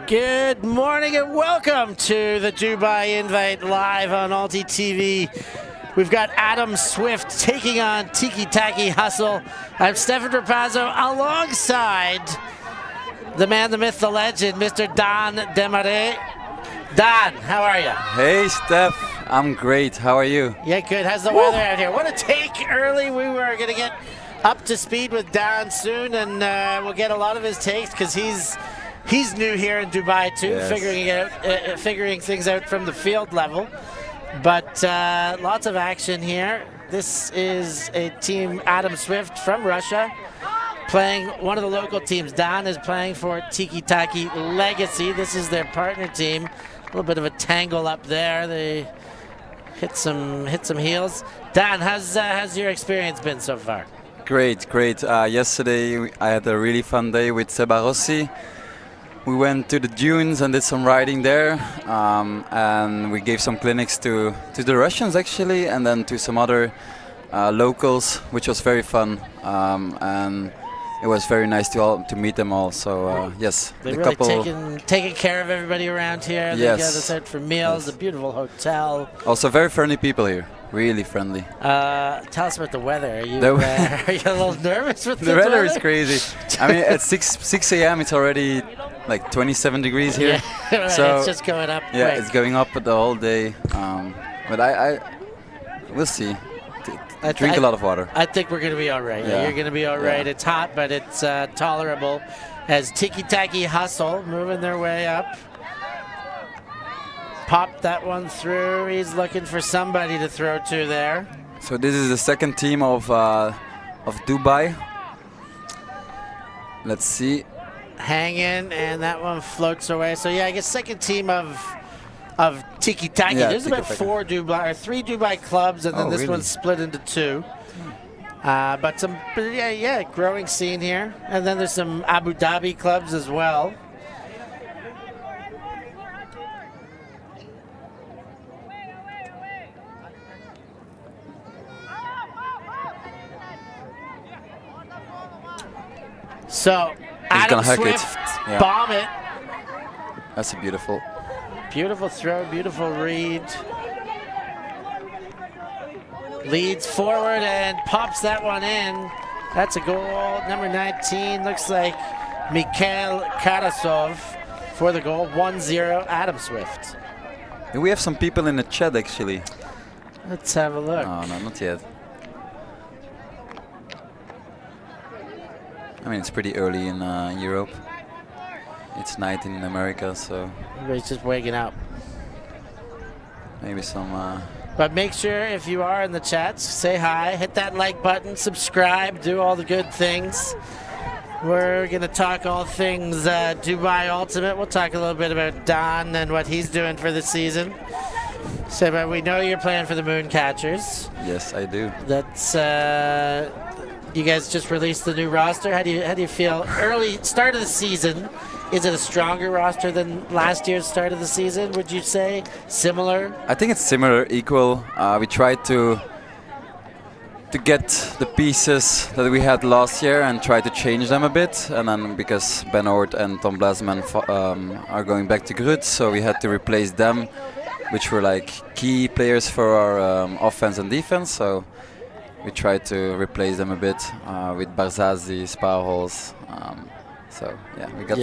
Good morning and welcome to the Dubai Invite live on ULTI.TV. We've got AtomSwift taking on Tiki Taka Hustle. I'm Stefan Rapazzo alongside the man, the myth, the legend, Mr. Daan de Marrée. Daan, how are you? Hey, Steph. I'm great. How are you? Yeah, good. How's the weather out here? What a take early. We were going to get up to speed with Daan soon, and we'll get a lot of his takes because he's new here in Dubai too, Yes. figuring things out from the field level. But lots of action here. This is a team, AtomSwift from Russia, playing one of the local teams. Daan is playing for Tiki Taka Legacy. This is their partner team. A little bit of a tangle up there. They hit some heels. Daan, how's your experience been so far? Great. Yesterday I had a really fun day with Rossi. We went to the dunes and did some riding there, and we gave some clinics to the Russians actually, and then to some other locals, which was very fun, and it was very nice to meet them all. So yes, they're really taking care of everybody around here. They Yes. got us out for meals. Yes. A beautiful hotel. Also very friendly people here, really friendly. Tell us about the weather. Are you, The are you a little nervous with The weather is crazy. I mean, at 6 a.m. it's already like 27 degrees here. Yeah, So it's just going up. yeah, quick. it's going up the whole day. But we'll see. Drink a lot of water. I think we're going to be all right. Yeah. You're going to be all right. Yeah. It's hot, but it's tolerable. As Tiki Taka Hustle moving their way up. Popped that one through. He's looking for somebody to throw to there. So this is the second team of Dubai. Let's see. Hanging, and that one floats away. So yeah, I guess second team of Tiki Taka. Yeah, There's Tiki about Taka. three Dubai clubs, and then Oh, this really? one's split into two. But growing scene here, and then there's some Abu Dhabi clubs as well. So He's gonna hack it. AtomSwift Yeah. bomb it. That's a beautiful. Beautiful throw, beautiful read. Leads forward and pops that one in. That's a goal. Number 19 looks like Mikhail Karasov for the goal. 1-0 AtomSwift. Do we have some people in the chat actually? Let's have a look. Oh, no, not yet. I mean, it's pretty early in Europe. It's night in America, so Everybody's just waking up. maybe some. But make sure if you are in the chats, say hi, hit that like button, subscribe, do all the good things. We're going to talk all things Dubai Ultimate. We'll talk a little bit about Daan and what he's doing for the season. So, but we know you're playing for the Mooncatchers. Yes, I do. That's you guys just released the new roster. How do you feel? Early start of the season. Is it a stronger roster than last year's start of the season? Would you say similar? I think it's similar, equal. We tried to get the pieces that we had last year and try to change them a bit. And then because Ben Oort and Tom Blasman are going back to Grut, so we had to replace them, which were like key players for our offense and defense. So we tried to replace them a bit with Barzazi, Sparhols. So yeah, we got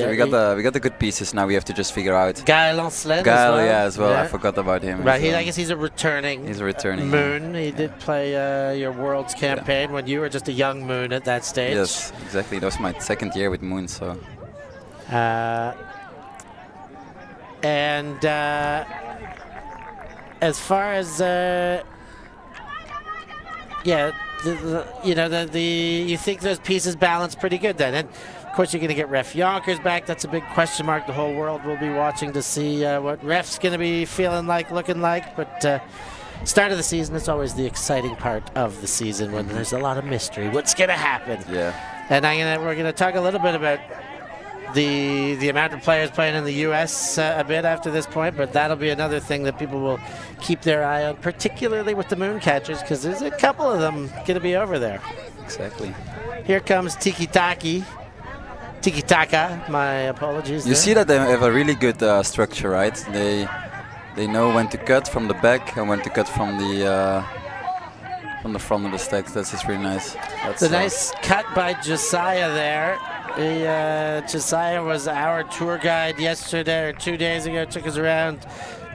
the good pieces. Now we have to just figure out. Guy Lancelin As well. I forgot about him. Right, I guess he's a returning. He's a returning Moon. He did play your Worlds campaign when you were just a young Moon at that stage. Yes, exactly. That was my second year with Moon, so. As far as you think those pieces balance pretty good then, and of course you're going to get Ref Yonkers back. That's a big question mark. The whole world will be watching to see what Ref's going to be feeling like, looking like. But start of the season, it's always the exciting part of the season when there's a lot of mystery. What's going to happen? Yeah. And we're going to talk a little bit about the amount of players playing in the U.S. A bit after this point, but that'll be another thing that people will keep their eye on, particularly with the Mooncatchers, because there's a couple of them going to be over there. Exactly. Here comes Tiki Taka. Tiki Taka, my apologies. You there. see that they have a really good structure, right? They know when to cut from the back and when to cut from the front of the stacks. That's just really nice. That's the nice cut by Josiah there. Josiah was our tour guide yesterday or 2 days ago. Took us around,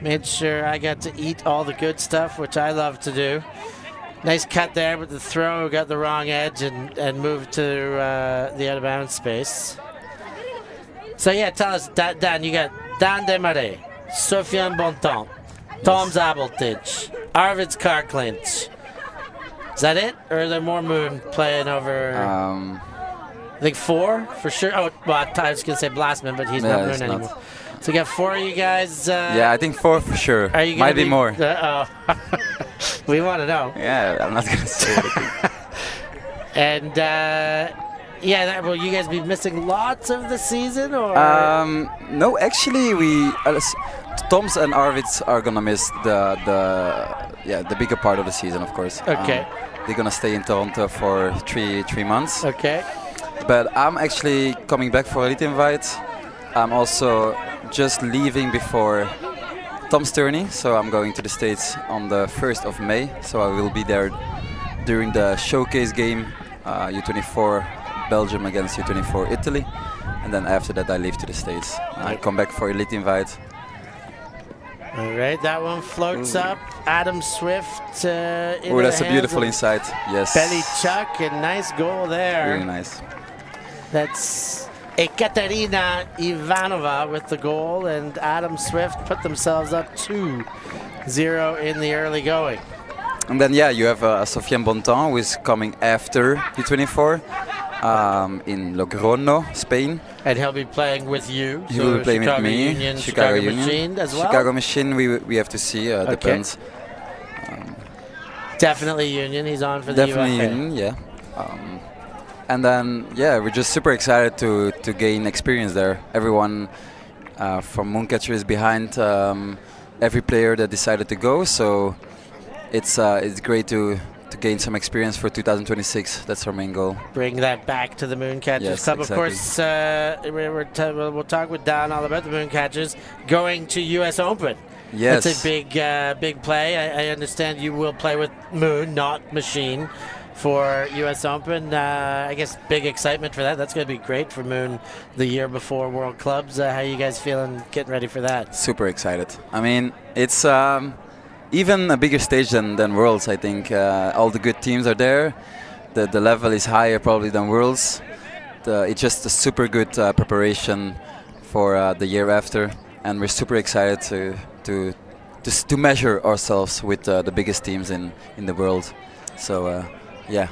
made sure I got to eat all the good stuff, which I love to do. Nice cut there, but the throw got the wrong edge and moved to the out of bounds space. So yeah, tell us, Dan, you got Daan de Marrée, Sofiane Bontemps, Tom Zabeltich, Arvid's car clinch. Is that it? Or are there more Moon playing over? I think 4 for sure. Oh, well, I was going to say Blastman, but he's not Moon anymore. So we got 4 of you guys. Yeah, I think 4 for sure. Are you Might be more. We want to know. Yeah, I'm not going to say anything. And yeah, will you guys be missing lots of the season? Or? No, actually, Toms and Arvids are going to miss the bigger part of the season, of course. Okay. They're going to stay in Toronto for three months. Okay. But I'm actually coming back for Elite Invite. I'm also just leaving before Tom's tourney, so I'm going to the States on the 1st of May. So I will be there during the showcase game, U24 Belgium against U24 Italy. And then after that I leave to the States. I come back for Elite Invite. All right, that one floats up. AtomSwift. Oh, that's a beautiful insight. Yes. Belly chuck and nice goal there. Really nice. That's Ekaterina Ivanova with the goal, and AtomSwift put themselves up 2-0 in the early going. And then yeah, you have Sofiane Bontemps, who is coming after U24 in Logroño, Spain. And he'll be playing with you. He will be playing Chicago with me. Union, Chicago Machine as well. Chicago Machine, we have to see. Depends. Definitely Union. He's on for the UFA. Definitely Union, yeah. And then yeah, we're just super excited to gain experience there. Everyone from Mooncatcher is behind every player that decided to go. So it's great to gain some experience for 2026. That's our main goal. Bring that back to the Mooncatchers Club. Exactly. Of course, we'll talk with Daan all about the Mooncatchers going to US Open. Yes. That's a big play. I understand you will play with Moon, not Machine, for US Open. I guess big excitement for that. That's going to be great for Moon the year before World Clubs. How you guys feeling getting ready for that? Super excited. I mean, it's even a bigger stage than Worlds, I think. All the good teams are there. The level is higher probably than Worlds. It's just a super good preparation for the year after, and we're super excited to measure ourselves with the biggest teams in the world. So yeah.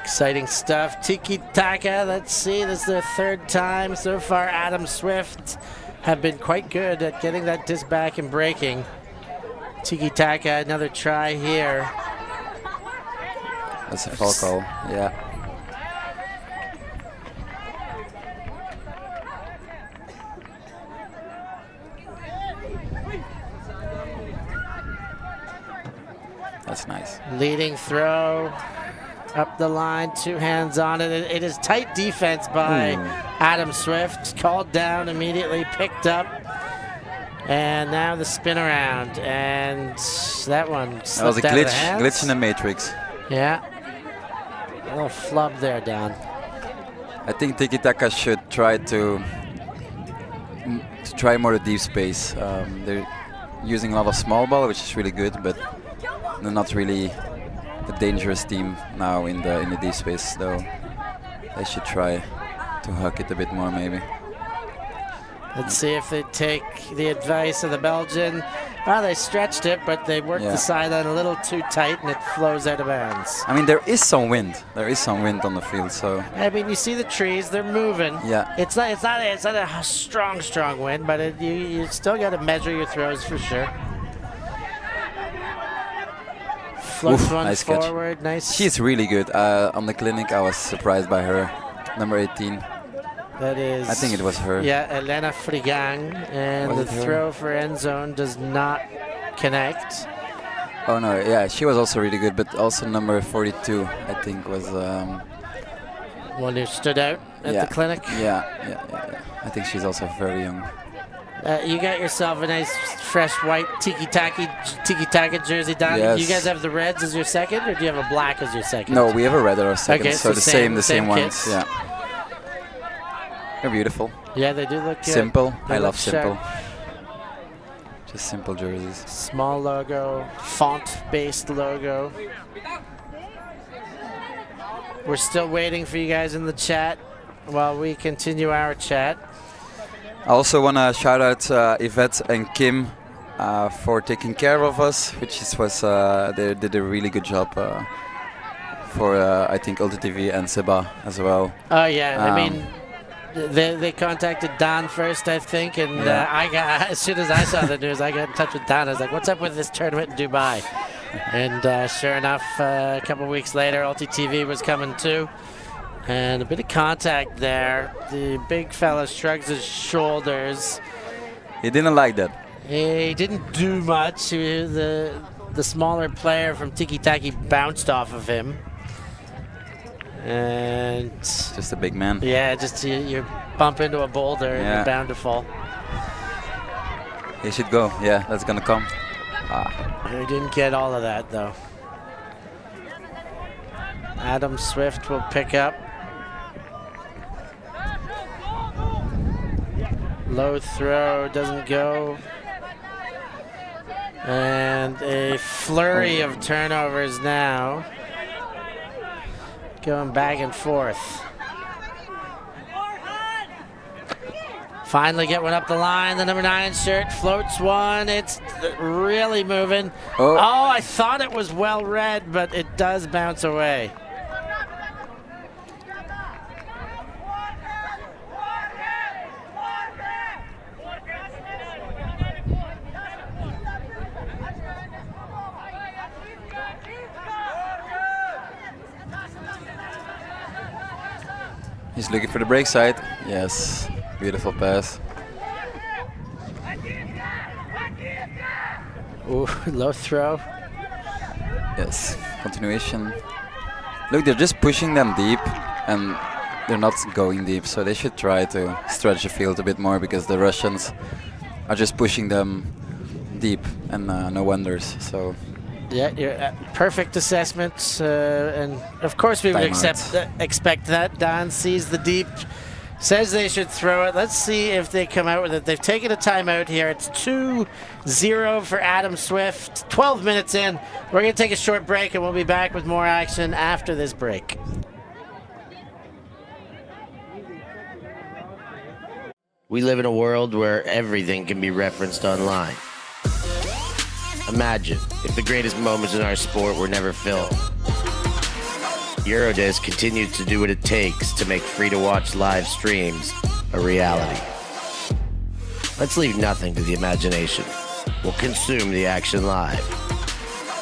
Exciting stuff. Tiki Taka, let's see, this is their 3rd time so far. AtomSwift have been quite good at getting that disc back and breaking. Tiki Taka, another try here. That's a foul call, yeah. That's nice. Leading throw up the line, 2 hands on it. It is tight defense by AtomSwift. Called down immediately, picked up. And now the spin around, and that one slipped that was a out of the hands. Glitch in the matrix. Yeah, a little flub there, Daan. I think Tiki Taka should try to try more the deep space. They're using a lot of small ball, which is really good, but they're not really the dangerous team now in the deep space. Though they should try to hug it a bit more, maybe. Let's see if they take the advice of the Belgian. Well, they stretched it, but they worked the sideline a little too tight, and it flows out of bounds. I mean, there is some wind. There is some wind on the field, so. I mean, you see the trees; they're moving. Yeah. It's not a strong wind, but you still got to measure your throws for sure. Floats one nice forward. Catch. Nice. She's really good. On the clinic, I was surprised by her. Number 18. That is, I think it was her. Yeah, Elena Frigang, and the throw for end zone does not connect. Oh no, yeah, she was also really good, but also number 42, I think, was one who stood out at the clinic. Yeah. I think she's also very young. You got yourself a nice, fresh white Tiki Taka jersey, Daan. Yes. Do you guys have the reds as your second, or do you have a black as your second? No, we have a red as our second. Okay, so the same ones. kits. Yeah. They're beautiful. Yeah, they do look good. Simple. They I look love simple. sharp. Just simple jerseys. Small logo, font-based logo. We're still waiting for you guys in the chat while we continue our chat. I also want to shout out Yvette and Kim for taking care of us, they did a really good job for I think ULTI.TV and Seba as well. Oh yeah, I mean, they contacted Daan first, I think, and I got, as soon as I saw the news, I got in touch with Daan. I was like, "What's up with this tournament in Dubai?" And sure enough, a couple weeks later, ULTI.TV was coming too. And a bit of contact there. The big fella shrugs his shoulders. He didn't like that. He didn't do much. The smaller player from Tiki Taka bounced off of him. And just a big man. Yeah, just you bump into a boulder and you're bound to fall. He should go. Yeah, that's gonna come. He didn't get all of that though. AtomSwift will pick up. Low throw doesn't go. And a flurry of turnovers now. Going back and forth. Finally get one up the line. The number 9 shirt floats one. It's really moving. Oh, I thought it was well read, but it does bounce away. He's looking for the break side. Yes, beautiful pass. Ooh, low throw. Yes, continuation. Look, they're just pushing them deep, and they're not going deep, so they should try to stretch the field a bit more, because the Russians are just pushing them deep, and no wonders. So. Yeah, you're perfect assessment, and of course we would expect that. Daan sees the deep, says they should throw it. Let's see if they come out with it. They've taken a timeout here. It's 2-0 for AtomSwift. 12 minutes in. We're going to take a short break, and we'll be back with more action after this break. We live in a world where everything can be referenced online. Imagine if the greatest moments in our sport were never filmed. Eurodisc continues to do what it takes to make free-to-watch live streams a reality. Let's leave nothing to the imagination. We'll consume the action live,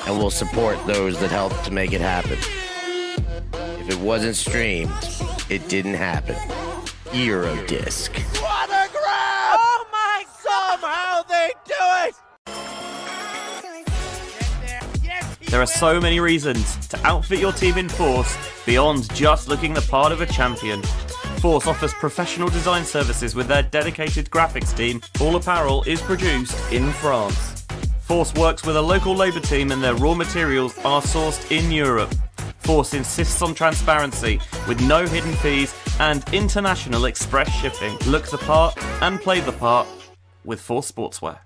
and we'll support those that help to make it happen. If it wasn't streamed, it didn't happen. Eurodisc. What a grab! Oh my God! Somehow they do it! There are so many reasons to outfit your team in Force beyond just looking the part of a champion. Force offers professional design services with their dedicated graphics team. All apparel is produced in France. Force works with a local labour team and their raw materials are sourced in Europe. Force insists on transparency with no hidden fees and international express shipping. Look the part and play the part with Force Sportswear.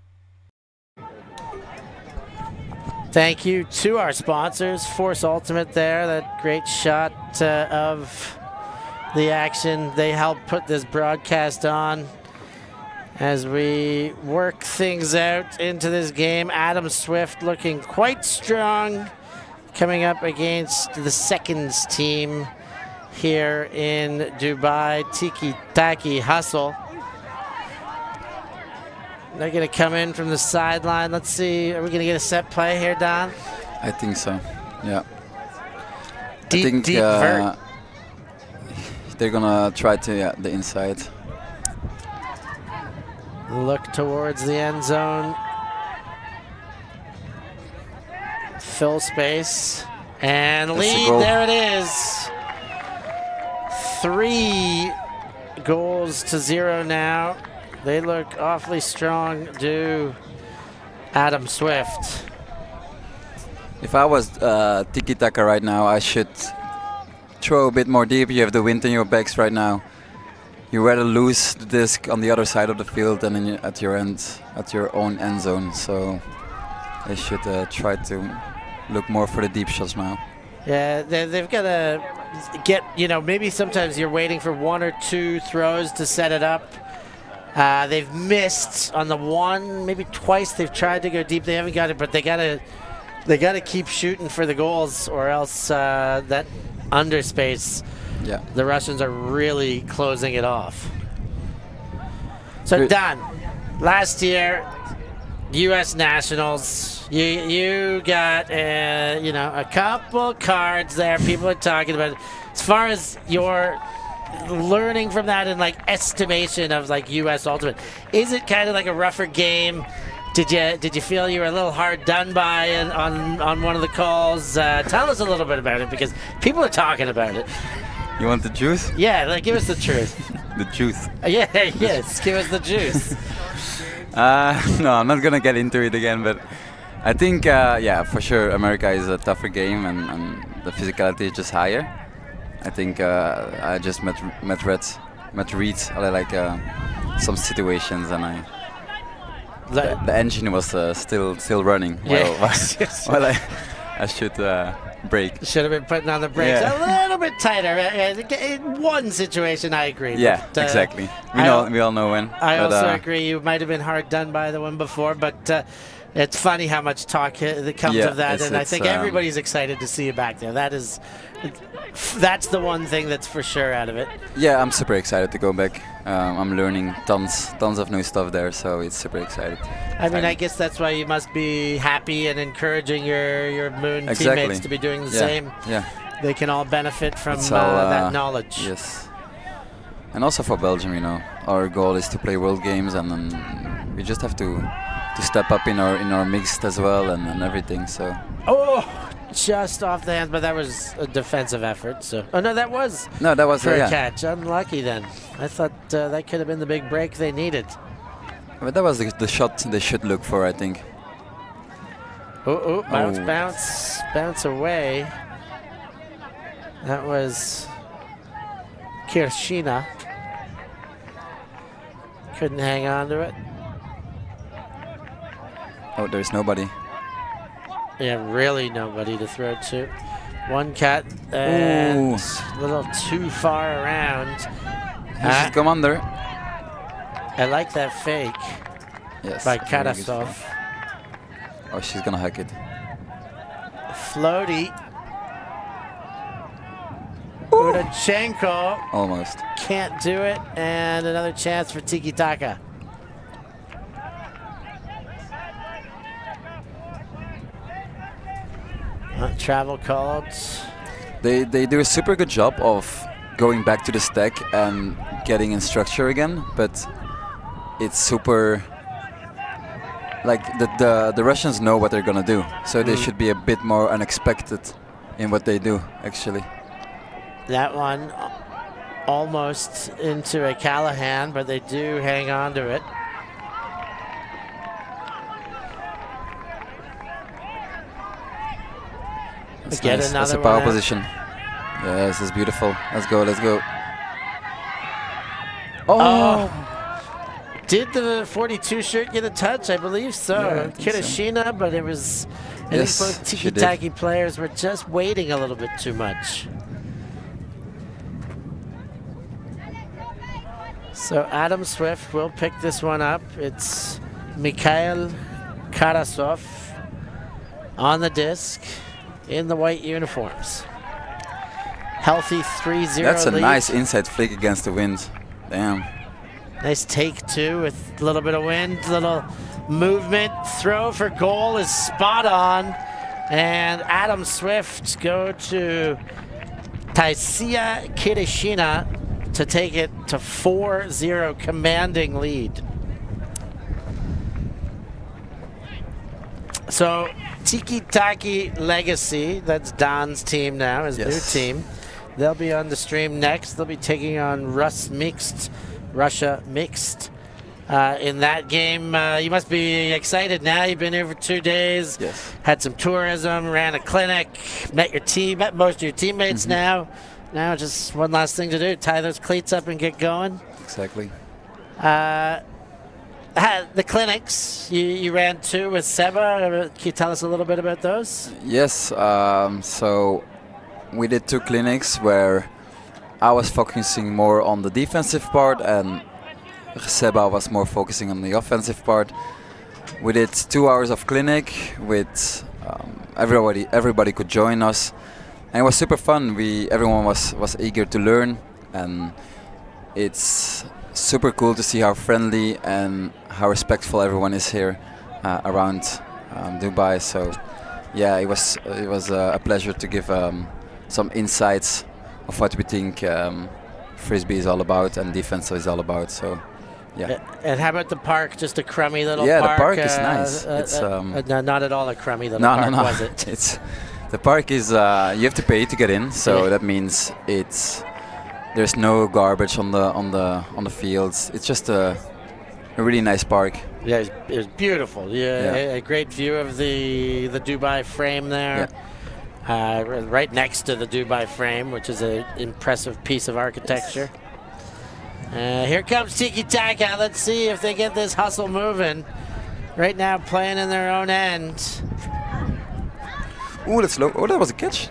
Thank you to our sponsors, Force Ultimate there, that great shot of the action. They helped put this broadcast on as we work things out into this game. AtomSwift looking quite strong, coming up against the seconds team here in Dubai. Tiki Taka hustle. They're going to come in from the sideline. Let's see. Are we going to get a set play here, Daan? I think so. Yeah. Deep vert. They're going to try to the inside. Look towards the end zone. Fill space. And lead. There it is. 3-0 now. They look awfully strong, do AtomSwift. If I was Tiki Taka right now, I should throw a bit more deep. You have the wind in your backs right now. You rather lose the disc on the other side of the field than at your own end zone. So they should try to look more for the deep shots now. Yeah, they've got to get, maybe sometimes you're waiting for 1 or 2 throws to set it up. They've missed on the one, maybe twice they've tried to go deep. They haven't got it, but they got to keep shooting for the goals, or else that underspace, yeah, the Russians are really closing it off. So Daan, last year, U.S. Nationals. You got a couple cards there. People are talking about it. As far as your learning from that and like estimation of like U.S. Ultimate, is it kind of like a rougher game? Did you feel you were a little hard done by on one of the calls? Tell us a little bit about it, because people are talking about it. You want the juice? Yeah, give us the truth. The juice. Yes, give us the juice. No, I'm not gonna get into it again, but I think, for sure, America is a tougher game, and the physicality is just higher. I think I just met Reed like some situations, and the engine was still running. Yes. While I should brake. Should have been putting on the brakes a little bit tighter. In one situation, I agree. Yeah, but, exactly. We all know when. I also agree. You might have been hard done by the one before, but it's funny how much talk that comes of that, and I think everybody's excited to see you back there. That's the one thing that's for sure out of it. Yeah, I'm super excited to go back. I'm learning tons of new stuff there, so it's super exciting. I guess that's why you must be happy and encouraging your Moon teammates to be doing the same. Yeah. They can all benefit from that knowledge. Yes. And also for Belgium, our goal is to play World Games, and then we just have to step up in our mixed as well and everything. So. Oh, just off the hands, but that was a defensive effort. So. Oh no, that was for a catch. Unlucky then. I thought that could have been the big break they needed. But that was the shot they should look for, I think. Bounce away. That was Kirshina. Couldn't hang on to it. Oh, there's nobody. Yeah, really nobody to throw to. One cat and a little too far around. He should come under. I like that fake by Karasov. Oh, she's gonna hack it. Floaty. Udachenko. Almost. Can't do it. And another chance for Tiki Taka. Travel called. They do a super good job of going back to the stack and getting in structure again, but it's super like the Russians know what they're gonna do, so they should be a bit more unexpected in what they do actually. That one almost into a Callahan, but they do hang on to it. That's nice. That's a power position. Yes, it's beautiful. Let's go. Oh! Did the 42 shirt get a touch? I believe so. Yeah, Kirishina, but it was. I think both Tiki Taka players were just waiting a little bit too much. So AtomSwift will pick this one up. It's Mikhail Karasov on the disc in the white uniforms. Healthy 3-0 That's a lead. nice inside flick against the wind. Damn. Nice take two with a little bit of wind, little movement. Throw for goal is spot on. And AtomSwift go to Taisia Kirishina to take it to 4-0, commanding lead. So Tiki Taka Legacy, that's Daan's team now, his new team. They'll be on the stream next. They'll be taking on Russia Mixed. In that game, you must be excited now. You've been here for 2 days. Yes. Had some tourism, ran a clinic, met most of your teammates now. Now just one last thing to do, tie those cleats up and get going. Exactly. The clinics, you ran 2 with Seba. Can you tell us a little bit about those? Yes, so we did 2 clinics where I was focusing more on the defensive part and Seba was more focusing on the offensive part. We did 2 hours of clinic with everybody could join us, and it was super fun. Everyone was eager to learn, and it's super cool to see how friendly and how respectful everyone is here around Dubai. So yeah, it was a pleasure to give some insights of what we think Frisbee is all about and defense is all about. So yeah. And how about the park? Just a crummy little park. park. Yeah, the park is nice. It's no, not at all a crummy little park, was it? The park is you have to pay to get in, so that means there's no garbage on the fields. It's just a really nice park. Yeah, it was beautiful. A great view of the Dubai frame there. Yeah. Right next to the Dubai frame, which is an impressive piece of architecture. Here comes Tiki Taka. Let's see if they get this hustle moving. Right now playing in their own end. Ooh, that's low. Oh, that was a catch.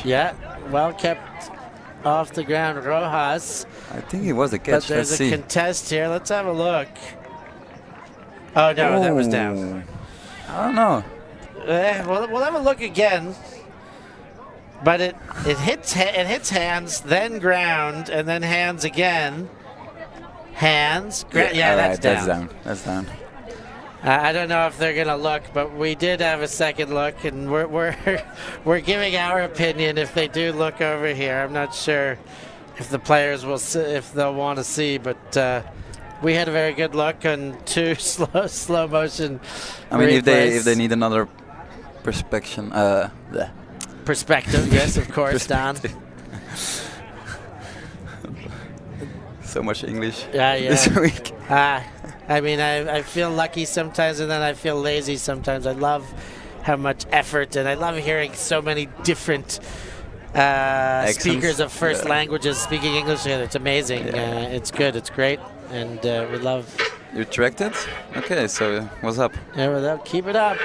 Yeah, well kept off the ground, Rojas. I think it was a catch. But there's a contest here. Let's have a look. Oh, no, that was down. I don't know. We'll have a look again. But it hits hands, then ground, and then hands again. Hands. Yeah, that's down. That's down. I don't know if they're gonna look, but we did have a second look, and we're giving our opinion if they do look over here. I'm not sure if the players will see, if they'll want to see, but we had a very good look on 2 slow motion. I mean, if they need another perspective. Perspective, yes, of course, Daan. So much English this week. I mean, I feel lucky sometimes, and then I feel lazy sometimes. I love how much effort, and I love hearing so many different speakers of first languages speaking English. It's amazing. It's good. It's great, and we love. You tracked it? Okay, so what's up? Yeah, well, keep it up.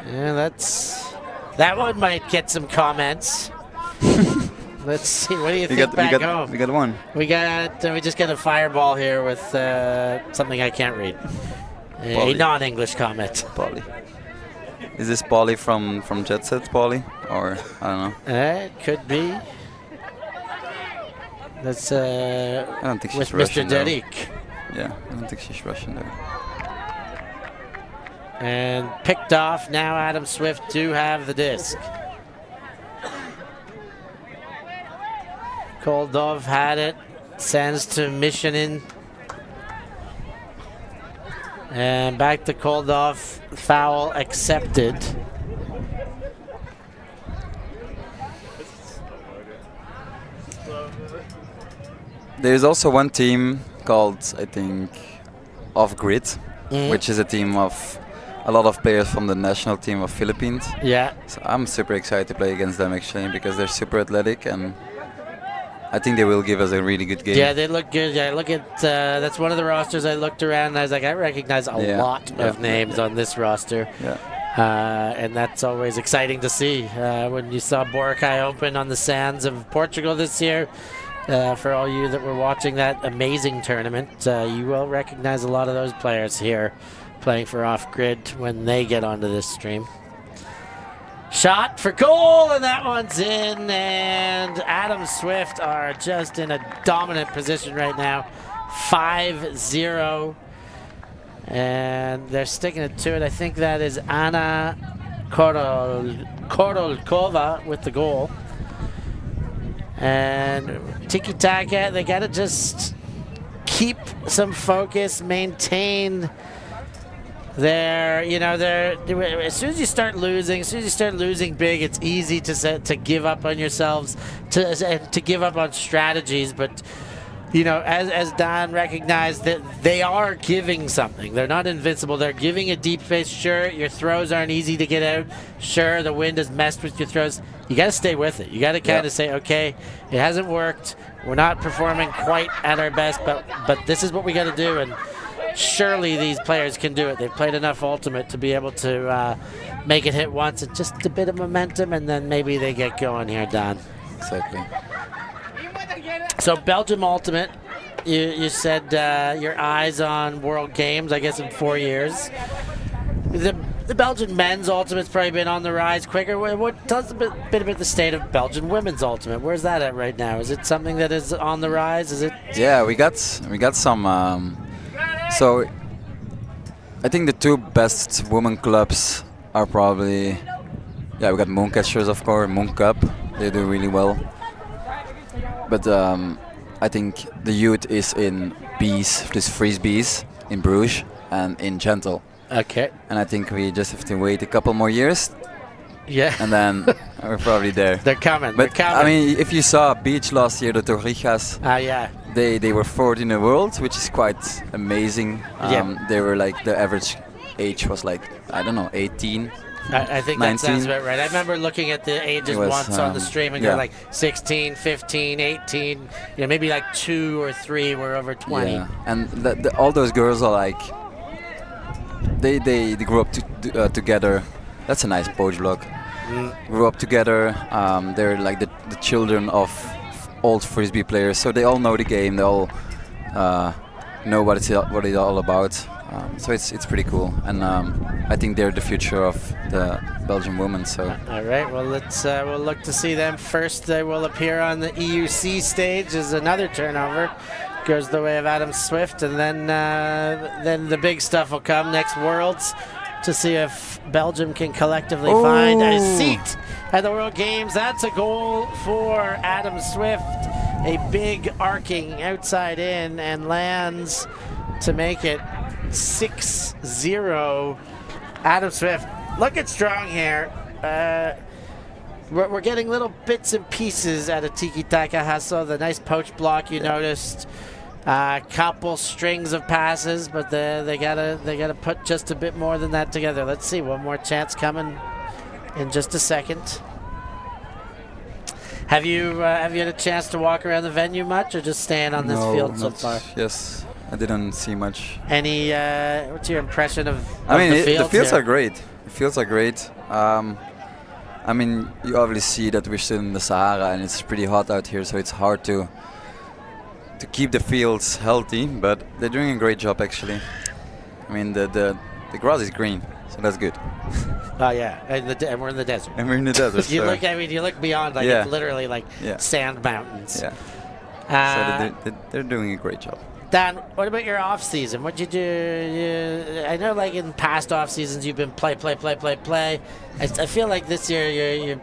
Yeah, that one might get some comments. Let's see. What do you think back home? We got one. We just got a fireball here with something I can't read. A non-English comment. Polly. Is this Polly from Jet Set, Polly? Or, I don't know. It could be. That's I don't think she's with Russian, Mr. Derek. Yeah, I don't think she's Russian though. And picked off. Now AtomSwift do have the disc. Koldov had it. Sends to Mishinin. And back to Koldov. Foul accepted. There's also one team called, I think, Off Grid, which is a team of a lot of players from the national team of Philippines. Yeah. So I'm super excited to play against them actually because they're super athletic and I think they will give us a really good game. Yeah, they look good. Yeah, look at that's one of the rosters I looked around and I was like, I recognize a lot of names on this roster. Yeah. And that's always exciting to see. When you saw Boracay open on the sands of Portugal this year, for all you that were watching that amazing tournament, you will recognize a lot of those players here playing for Off Grid when they get onto this stream. Shot for goal, and that one's in, and AtomSwift are just in a dominant position right now, 5-0, and they're sticking it to it. I think that is Anna Korolkova with the goal. And Tiki Taka, they got to just keep some focus, maintain as soon as you start losing big, it's easy to give up on yourselves, to give up on strategies. But as Daan recognized, that they are giving something. They're not invincible. They're giving a deep face. Sure, your throws aren't easy to get out. Sure, the wind has messed with your throws. You got to stay with it. You got to kind of say, okay, it hasn't worked. We're not performing quite at our best, but this is what we got to do. And surely these players can do it. They've played enough Ultimate to be able to make it hit once and just a bit of momentum, and then maybe they get going here, Daan. Exactly. So Belgium Ultimate, you said your eyes on World Games, I guess in 4 years. The Belgian men's Ultimate's probably been on the rise quicker. Tell us a bit about the state of Belgian women's Ultimate. Where's that at right now? Is it something that is on the rise? Is it? Yeah, we got some. So I think the two best women clubs are probably, we got Mooncatchers, of course, Moon Cup. They do really well. But I think the youth is in Bees, this Frisbees in Bruges and in Gentle. Okay. And I think we just have to wait a couple more years. Yeah. And then we're probably there. They're coming. But they're coming. I mean, if you saw Beach last year, the Torrijas. Yeah. They were fourth in the world, which is quite amazing. They were like, the average age was like, I don't know, 18. I think 19. that sounds about right. I remember looking at the ages once on the stream, and you're like 16, 15, 18, maybe like 2 or 3 were over 20. Yeah, and all those girls are like, they grew up together. That's a nice poach block. Grew up together. They're like the children of old Frisbee players, so they all know the game. They all know what it's all about. So it's pretty cool, and I think they're the future of the Belgian women. So. All right, well we'll look to see them first. They will appear on the EUC stage as another turnover goes the way of AtomSwift, and then the big stuff will come next Worlds to see if Belgium can collectively find a seat at the World Games. That's a goal for AtomSwift, a big arcing outside in, and lands to make it 6-0. AtomSwift looking strong here. We're getting little bits and pieces out of Tiki Taka Hustle. The nice poach block you noticed. Couple strings of passes, but they gotta put just a bit more than that together. Let's see, one more chance coming in just a second. Have you had a chance to walk around the venue much, or just staying on this field so far? Yes, I didn't see much. Any? What's your impression of? The fields are great. The fields are great. I mean, you obviously see that we're still in the Sahara and it's pretty hot out here, so it's hard to keep the fields healthy. But they're doing a great job, actually. I mean, the grass is green, so that's good. Oh yeah, and we're in the desert. And we're in the desert. you look beyond, like it's literally like sand mountains. Yeah. So they're doing a great job. Dan, what about your off season? What'd you do? I know, like in past off seasons, you've been play. I feel like this year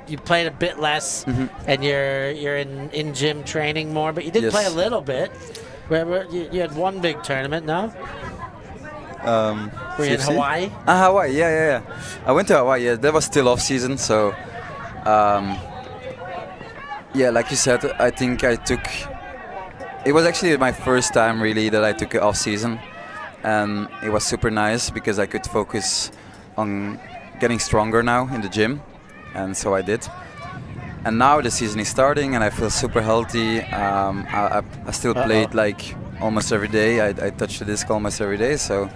you played a bit less, and you're in gym training more. But you did play a little bit. You had one big tournament, no? Were you in Hawaii? Hawaii, yeah. I went to Hawaii. Yeah, that was still off season, so like you said, I think I took. It was actually my first time really that I took it off season, and it was super nice because I could focus on getting stronger now in the gym, and so I did. And now the season is starting, and I feel super healthy. I still played like almost every day. I touched the disc almost every day, so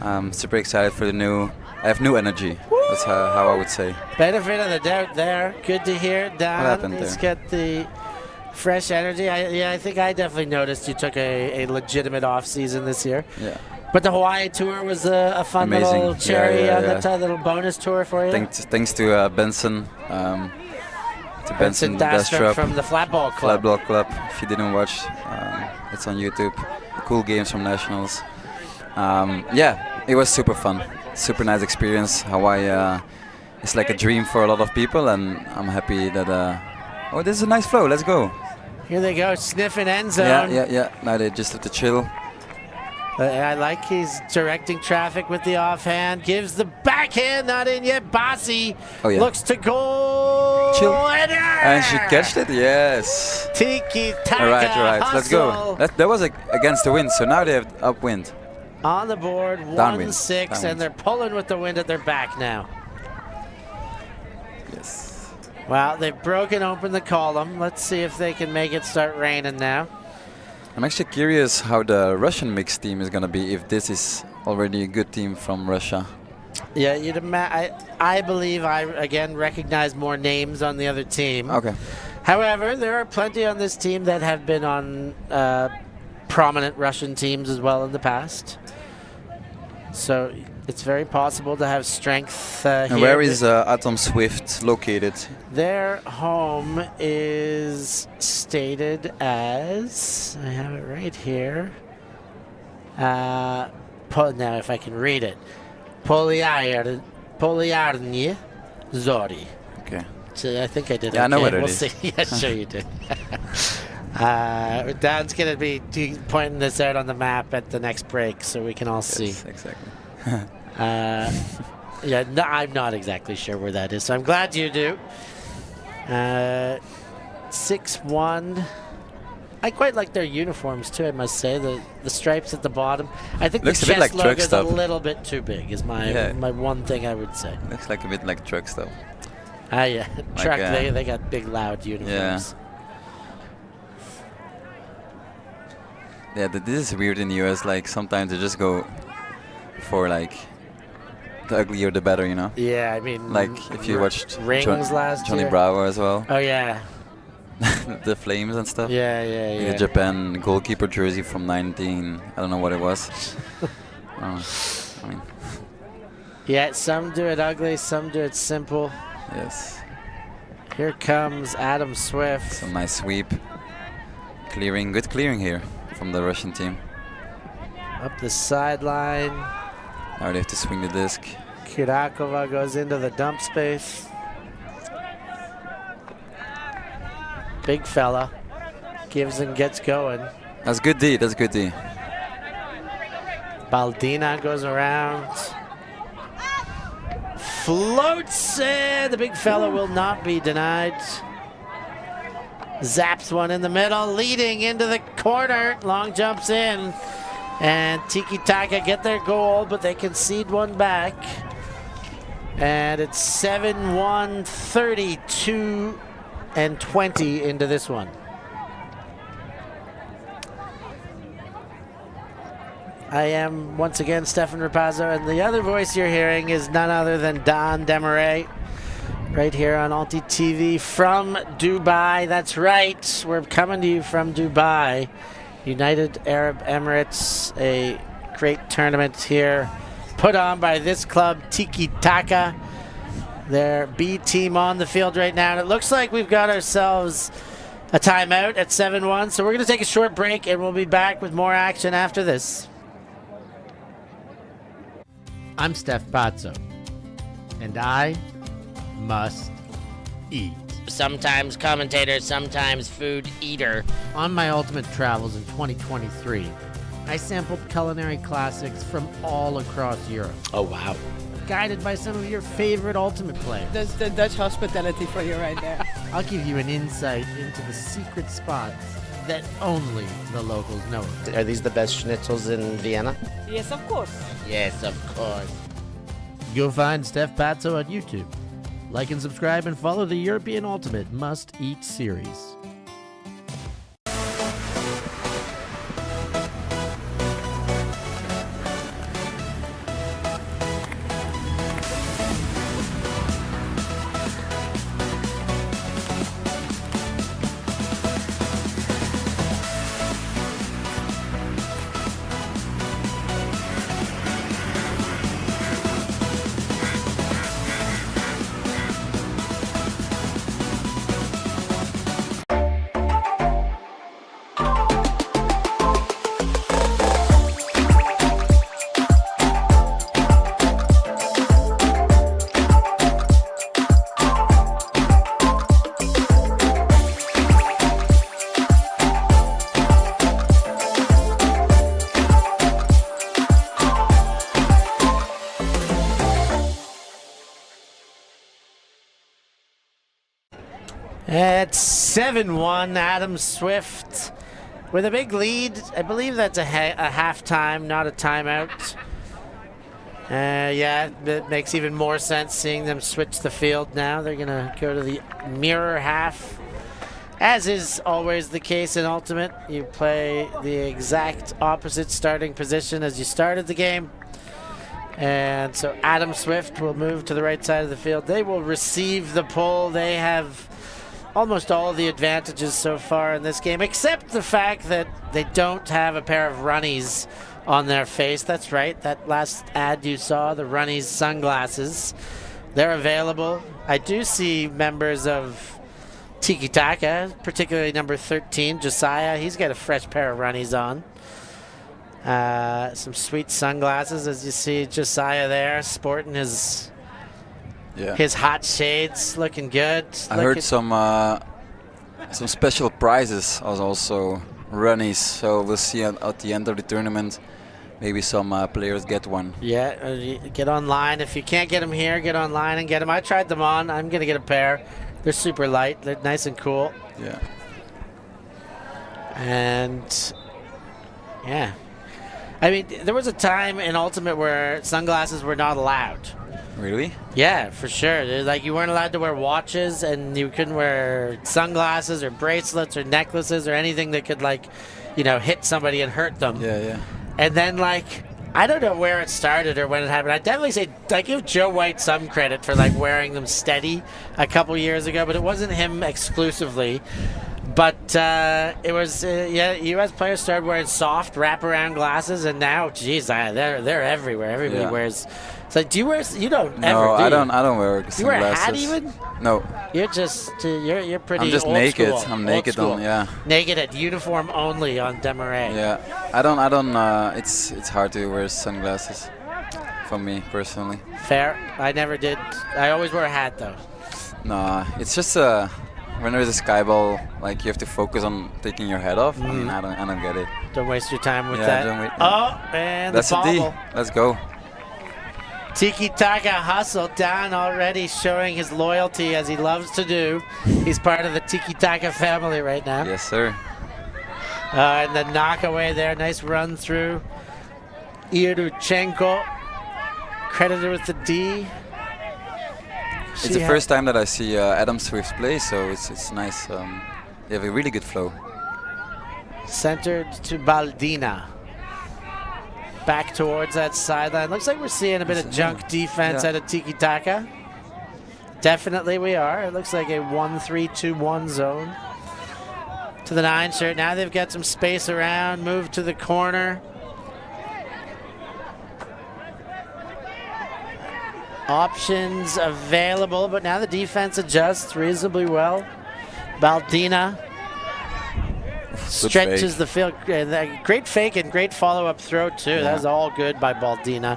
I'm super excited for the new. I have new energy. That's how I would say. Benefit of the doubt there. Good to hear, Daan. He's got the fresh energy. I think I definitely noticed you took a legitimate off season this year. Yeah. But the Hawaii tour was a fun little cherry on the little bonus tour for you. Thanks to Benson. To Benson Dastrup from the Flatball Club. Flatball Club. If you didn't watch, it's on YouTube. Cool games from nationals. It was super fun. Super nice experience. Hawaii is like a dream for a lot of people, and I'm happy that. This is a nice flow. Let's go. Here they go, sniffing end zone. Yeah. Now they just have to chill. I like he's directing traffic with the offhand. Gives the backhand, not in yet. Bassi looks to go. Chill. And she catched it, yes. Tiki Taka. All right, let's go. That was against the wind, so now they have upwind. On the board, Downwind. 1-6, and they're pulling with the wind at their back now. Yes. Well, they've broken open the column. Let's see if they can make it start raining now. I'm actually curious how the Russian mixed team is going to be, if this is already a good team from Russia. Yeah, I believe I, again, recognize more names on the other team. Okay. However, there are plenty on this team that have been on prominent Russian teams as well in the past. So it's very possible to have strength here. And where is AtomSwift located? Their home is stated as, I have it right here. Now if I can read it. Polyarny Zori. Okay. So I think I did. Yeah, okay. I know what it we'll is. See. Yeah, sure you did. Dan's going to be pointing this out on the map at the next break so we can all see. Yes, exactly. Yeah, no, I'm not exactly sure where that is, so I'm glad you do. 6-1. I quite like their uniforms too, I must say. The stripes at the bottom. I think Looks the a bit chest like logo truck is stop. a little bit too big, is my one thing I would say. Looks like a bit like truck stuff. Yeah, truck, Like, they got big, loud uniforms. Yeah, this is weird in the US. Like, sometimes they just go for, like, the uglier the better, you know? Yeah, I mean... Like, if you watched Rings last Johnny year. Bravo as well. Oh, yeah. The flames and stuff. Yeah. The Japan goalkeeper jersey from 19... I don't know what it was. I mean... Yeah, some do it ugly, some do it simple. Yes. Here comes AtomSwift. Some nice sweep. Clearing, good clearing here from the Russian team. Up the sideline. Now they have to swing the disc. Kirakova goes into the dump space. Big fella. Gives and gets going. That's good D, that's good D. Baldina goes around. Floats in. The big fella will not be denied. Zaps one in the middle, leading into the corner. Long jumps in. And Tiki Taka get their goal, but they concede one back. And it's 7-1, 32 and 20 into this one. I am, once again, Stefan Rapazzo, and the other voice you're hearing is none other than Daan Marrée, right here on ULTI.TV from Dubai. That's right, we're coming to you from Dubai. United Arab Emirates, a great tournament here, put on by this club, Tiki Taka. Their B team on the field right now, and it looks like we've got ourselves a timeout at 7-1, so we're going to take a short break, and we'll be back with more action after this. I'm Steph Pazzo, and I must eat. Sometimes commentator, sometimes food eater. On my ultimate travels in 2023, I sampled culinary classics from all across Europe, Oh, wow. guided by some of your favorite ultimate players. That's the Dutch hospitality for you right there. I'll give you an insight into the secret spots that only the locals know of. Are these the best schnitzels in Vienna? Yes, of course. Yes, of course. Go find Steph Pazzo on YouTube. Like and subscribe and follow the European Ultimate Must Eat series. It's 7-1, AtomSwift with a big lead. I believe that's a halftime, not a timeout. Yeah, it makes even more sense seeing them switch the field now. They're going to go to the mirror half. As is always the case in Ultimate, you play the exact opposite starting position as you started the game. And so AtomSwift will move to the right side of the field. They will receive the pull. They have almost all the advantages so far in this game, except the fact that they don't have a pair of runnies on their face. That's right, that last ad you saw, the runnies sunglasses, they're available. I do see members of Tiki Taka, particularly number 13, Josiah. He's got a fresh pair of runnies on. Some sweet sunglasses, as you see Josiah there, sporting his hot shades, looking good. I heard some special prizes are also runnies, so we'll see at the end of the tournament. Maybe some players get one. Yeah, get online. If you can't get them here, get online and get them. I tried them on. I'm going to get a pair. They're super light. They're nice and cool. Yeah. And, yeah. I mean, there was a time in Ultimate where sunglasses were not allowed. Really? Yeah, for sure. Like, you weren't allowed to wear watches, and you couldn't wear sunglasses or bracelets or necklaces or anything that could, like, you know, hit somebody and hurt them. Yeah. And then, like, I don't know where it started or when it happened. I'd definitely say, I give Joe White some credit for, like, wearing them steady a couple years ago, but it wasn't him exclusively. But it was, U.S. players started wearing soft wraparound glasses, and now, geez, they're everywhere. Everybody wears. It's like, do you wear? You don't no, ever. I don't wear sunglasses. You wear a hat even? No. You're just you're pretty. I'm just old naked. School. I'm naked old on Naked at uniform only on Marrée. Yeah, I don't. It's hard to wear sunglasses for me personally. Fair. I never did. I always wear a hat though. Nah, it's just when there's a sky ball, like you have to focus on taking your head off. I mean, I don't get it. Don't waste your time with that. Don't wait. Oh, and that's the a D. bobble. Let's go. Tiki Taka hustle. Daan already showing his loyalty as he loves to do. He's part of the Tiki Taka family right now. Yes, sir. And the knock away there. Nice run through. Iruchenko credited with the D. It's the first time that I see AtomSwift play, so it's nice. They have a really good flow. Centered to Baldina. Back towards that sideline. Looks like we're seeing a bit of junk defense out of Tiki Taka. Definitely we are. It looks like a 1-3-2-1 zone. To the 9 shirt. Now they've got some space around. Move to the corner. Options available, but now the defense adjusts reasonably well. Baldina stretches the field. Great fake and great follow-up throw, too. Yeah. That was all good by Baldina.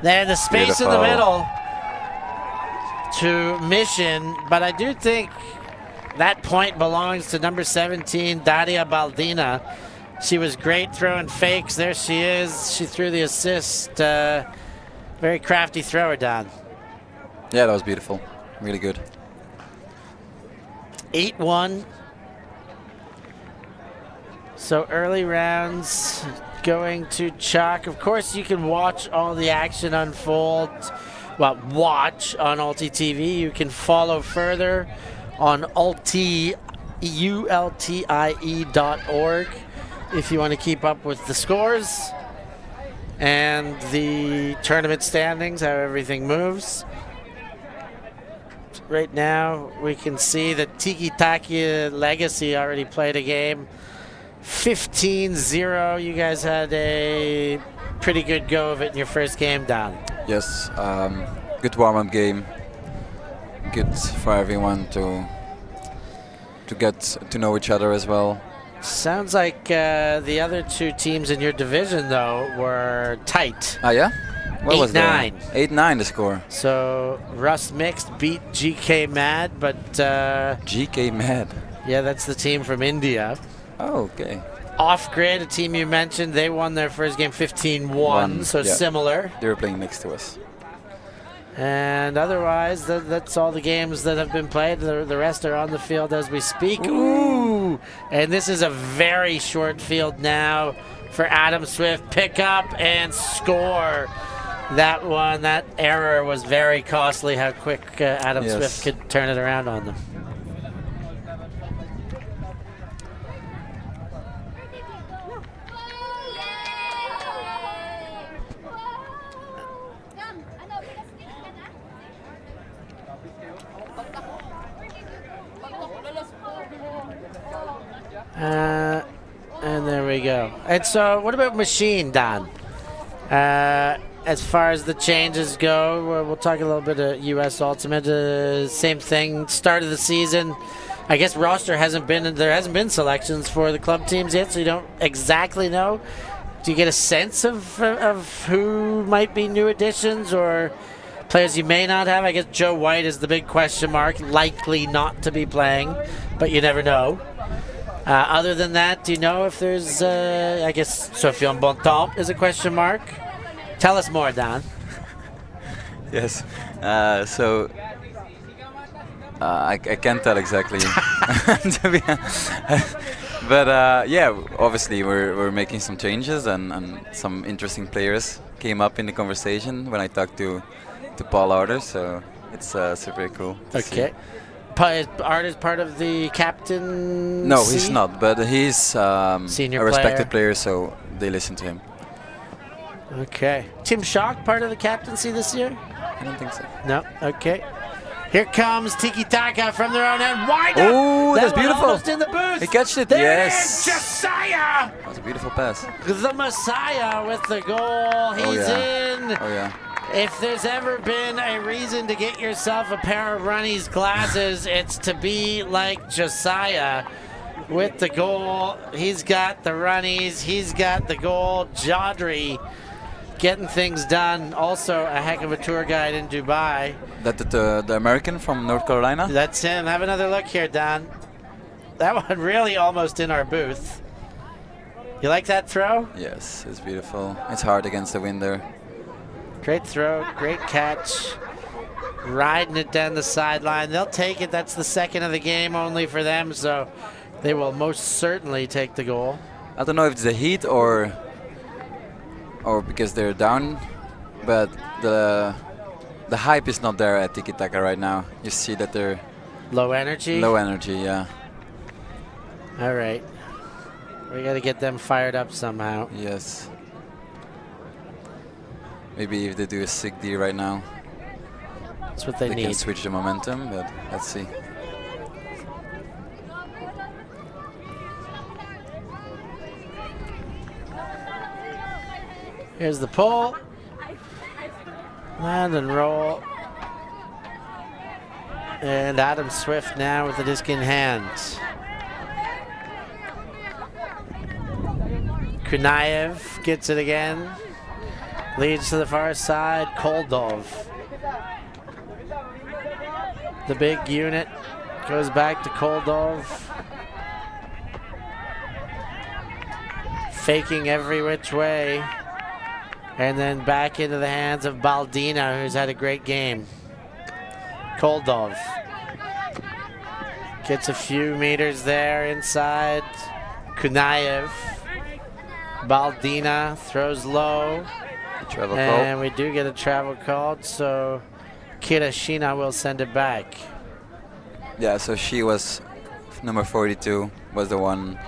Then the space in the middle to Mission, but I do think that point belongs to number 17, Daria Baldina. She was great throwing fakes. There she is. She threw the assist. Very crafty thrower, Daan. Yeah, that was beautiful. Really good. 8-1. So early rounds going to chalk. Of course, you can watch all the action unfold. Well, watch on ULTI.TV. You can follow further on ULTI, ULTIE.org if you want to keep up with the scores and the tournament standings, how everything moves. Right now, we can see that Tiki Taka Legacy already played a game. 15-0. You guys had a pretty good go of it in your first game, Daan. Yes, good warm-up game. Good for everyone to get to know each other as well. Sounds like the other two teams in your division, though, were tight. Ah, yeah? What was that? 8-9. 8-9 the score. So Rust Mixed beat GK Mad, but... GK Mad? Yeah, that's the team from India. Oh, okay. Off Grid, a team you mentioned, they won their first game 15-1, so similar. They were playing next to us. And otherwise, that's all the games that have been played. The rest are on the field as we speak. Ooh! And this is a very short field now for AtomSwift. Pick up and score. That one, that error was very costly, how quick AtomSwift could turn it around on them. And there we go. And so, what about machine, Daan? As far as the changes go, we'll talk a little bit of U.S. Ultimate. Same thing. Start of the season. I guess roster hasn't been selections for the club teams yet, so you don't exactly know. Do you get a sense of who might be new additions or players you may not have? I guess Joe White is the big question mark, likely not to be playing, but you never know. Other than that, do you know if there's, I guess, Sofiane Bontemps is a question mark? Tell us more, Daan. Yes. I can't tell exactly. But yeah, obviously we're making some changes and some interesting players came up in the conversation when I talked to Paul Arder, so it's super cool to see. Art is part of the captain. No, he's not, but he's senior a respected player, so they listen to him. Okay. Tim Schock part of the captaincy this year? I don't think so. No. Okay. Here comes Tiki Taka from their own end. Wide up. Oh, that's beautiful. Almost in the booth. He catched it. There Yes. it is, Josiah. That was a beautiful pass. The Messiah with the goal. He's in. Oh yeah. If there's ever been a reason to get yourself a pair of Runnies glasses, it's to be like Josiah with the goal. He's got the Runnies. He's got the goal. Jodri getting things done. Also a heck of a tour guide in Dubai. That the American from North Carolina? That's him. Have another look here, Daan. That one really almost in our booth. You like that throw? Yes, it's beautiful. It's hard against the wind there. Great throw, great catch. Riding it down the sideline. They'll take it. That's the second of the game only for them, so they will most certainly take the goal. I don't know if it's the heat or because they're down, but the hype is not there at Tiki Taka right now. You see that they're low energy? Low energy, yeah. All right. We got to get them fired up somehow. Yes. Maybe if they do a sick D right now, that's what they need. They can switch the momentum, but let's see. Here's the pull. Land and roll. And AtomSwift now with the disc in hand. Kunaev gets it again. Leads to the far side. Koldov. The big unit goes back to Koldov. Faking every which way. And then back into the hands of Baldina, who's had a great game. Koldov gets a few meters there inside. Kunaev. Baldina throws low. Travel and call. We do get a travel called, so Kirashina will send it back. Yeah, so she was number 42, was the one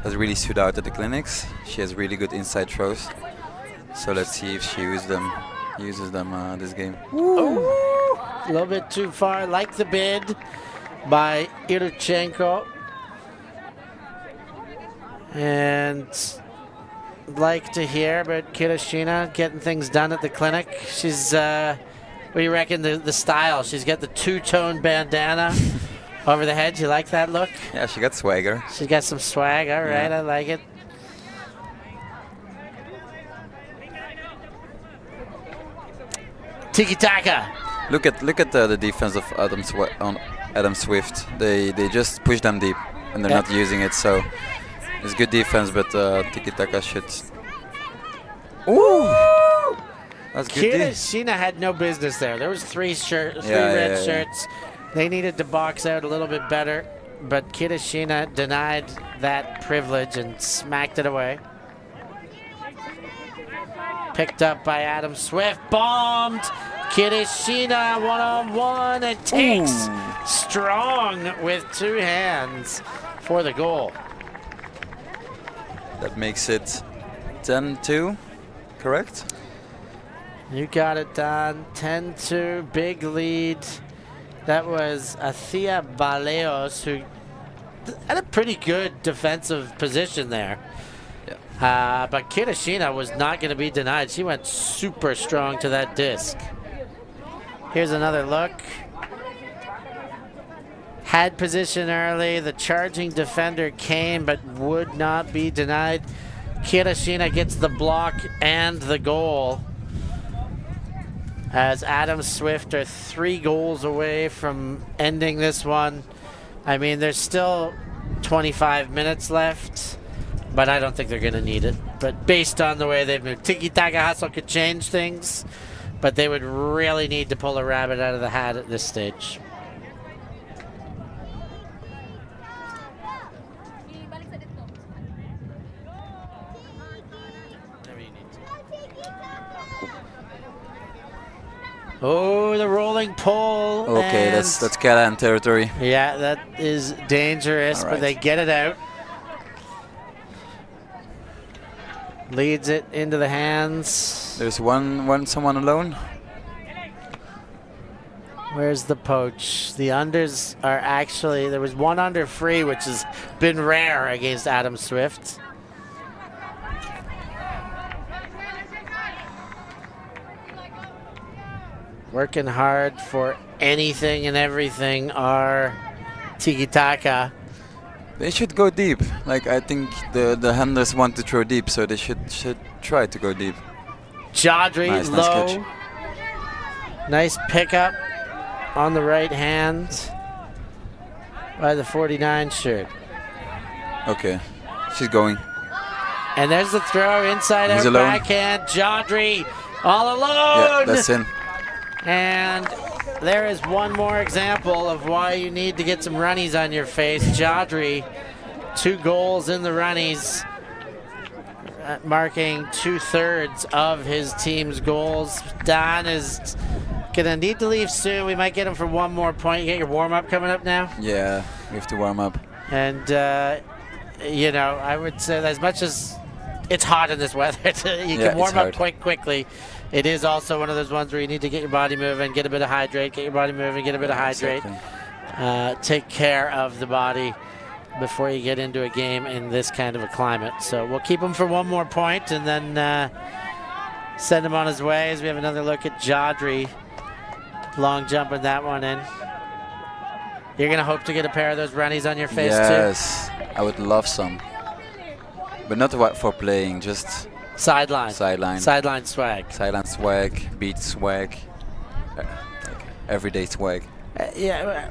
that really stood out at the clinics. She has really good inside throws. So let's see if she uses them this game. Ooh, a little bit too far, like the bid by Irchenko. And like to hear about Kirashina getting things done at the clinic. She's, what do you reckon the style? She's got the two-tone bandana over the head. You like that look? Yeah, she got swagger. She's got some swag. All right, I like it. Tiki Taka. Look at the defense of AtomSwift. They just push them deep, and they're not using it. So it's good defense, but Tiki Taka should. Ooh! That's good. Sheena had no business there. There was three red shirts. They needed to box out a little bit better, but Kirishina denied that privilege and smacked it away. Picked up by AtomSwift, bombed. Kirishina one-on-one and takes strong with two hands for the goal. That makes it 10-2, correct? You got it, Daan. 10-2, big lead. That was Athea Baleos, who had a pretty good defensive position there. Yeah. But Kirishina was not going to be denied. She went super strong to that disc. Here's another look. Had position early. The charging defender came but would not be denied. Kirishina gets the block and the goal, as AtomSwift are 3 goals away from ending this one. I mean, there's still 25 minutes left, but I don't think they're going to need it. But based on the way they've moved, Tiki Taka Hustle could change things, but they would really need to pull a rabbit out of the hat at this stage. Oh, the rolling pole. Okay, that's Callahan territory. Yeah, that is dangerous, but they get it out. Leads it into the hands. There's someone alone. Where's the poach? The unders are actually, there was one under free, which has been rare against AtomSwift. Working hard for anything and everything are Tiki Taka. They should go deep. Like, I think the handlers want to throw deep, so they should try to go deep. Jadri low. Nice catch. Nice pickup on the right hand by the 49 shirt. Okay, she's going. And there's the throw inside out backhand. Jadri all alone. Yeah, that's in. And there is one more example of why you need to get some runnies on your face. Jadri, 2 goals in the runnies, marking 2/3 of his team's goals. Daan is gonna need to leave soon. We might get him for one more point. You get your warm-up coming up now? Yeah, we have to warm up. And, you know, I would say that as much as it's hot in this weather, you can warm up quite quickly. It is also one of those ones where you need to get your body moving, get a bit of hydrate, get your body moving, get a bit of hydrate. Exactly. Take care of the body before you get into a game in this kind of a climate. So we'll keep him for one more point and then send him on his way as we have another look at Jadri. Long jumping that one in. You're going to hope to get a pair of those runnies on your face too? Yes, I would love some. But not for playing, just... Sideline. Sideline. Sideline swag. Sideline swag, beach swag, like everyday swag. Yeah.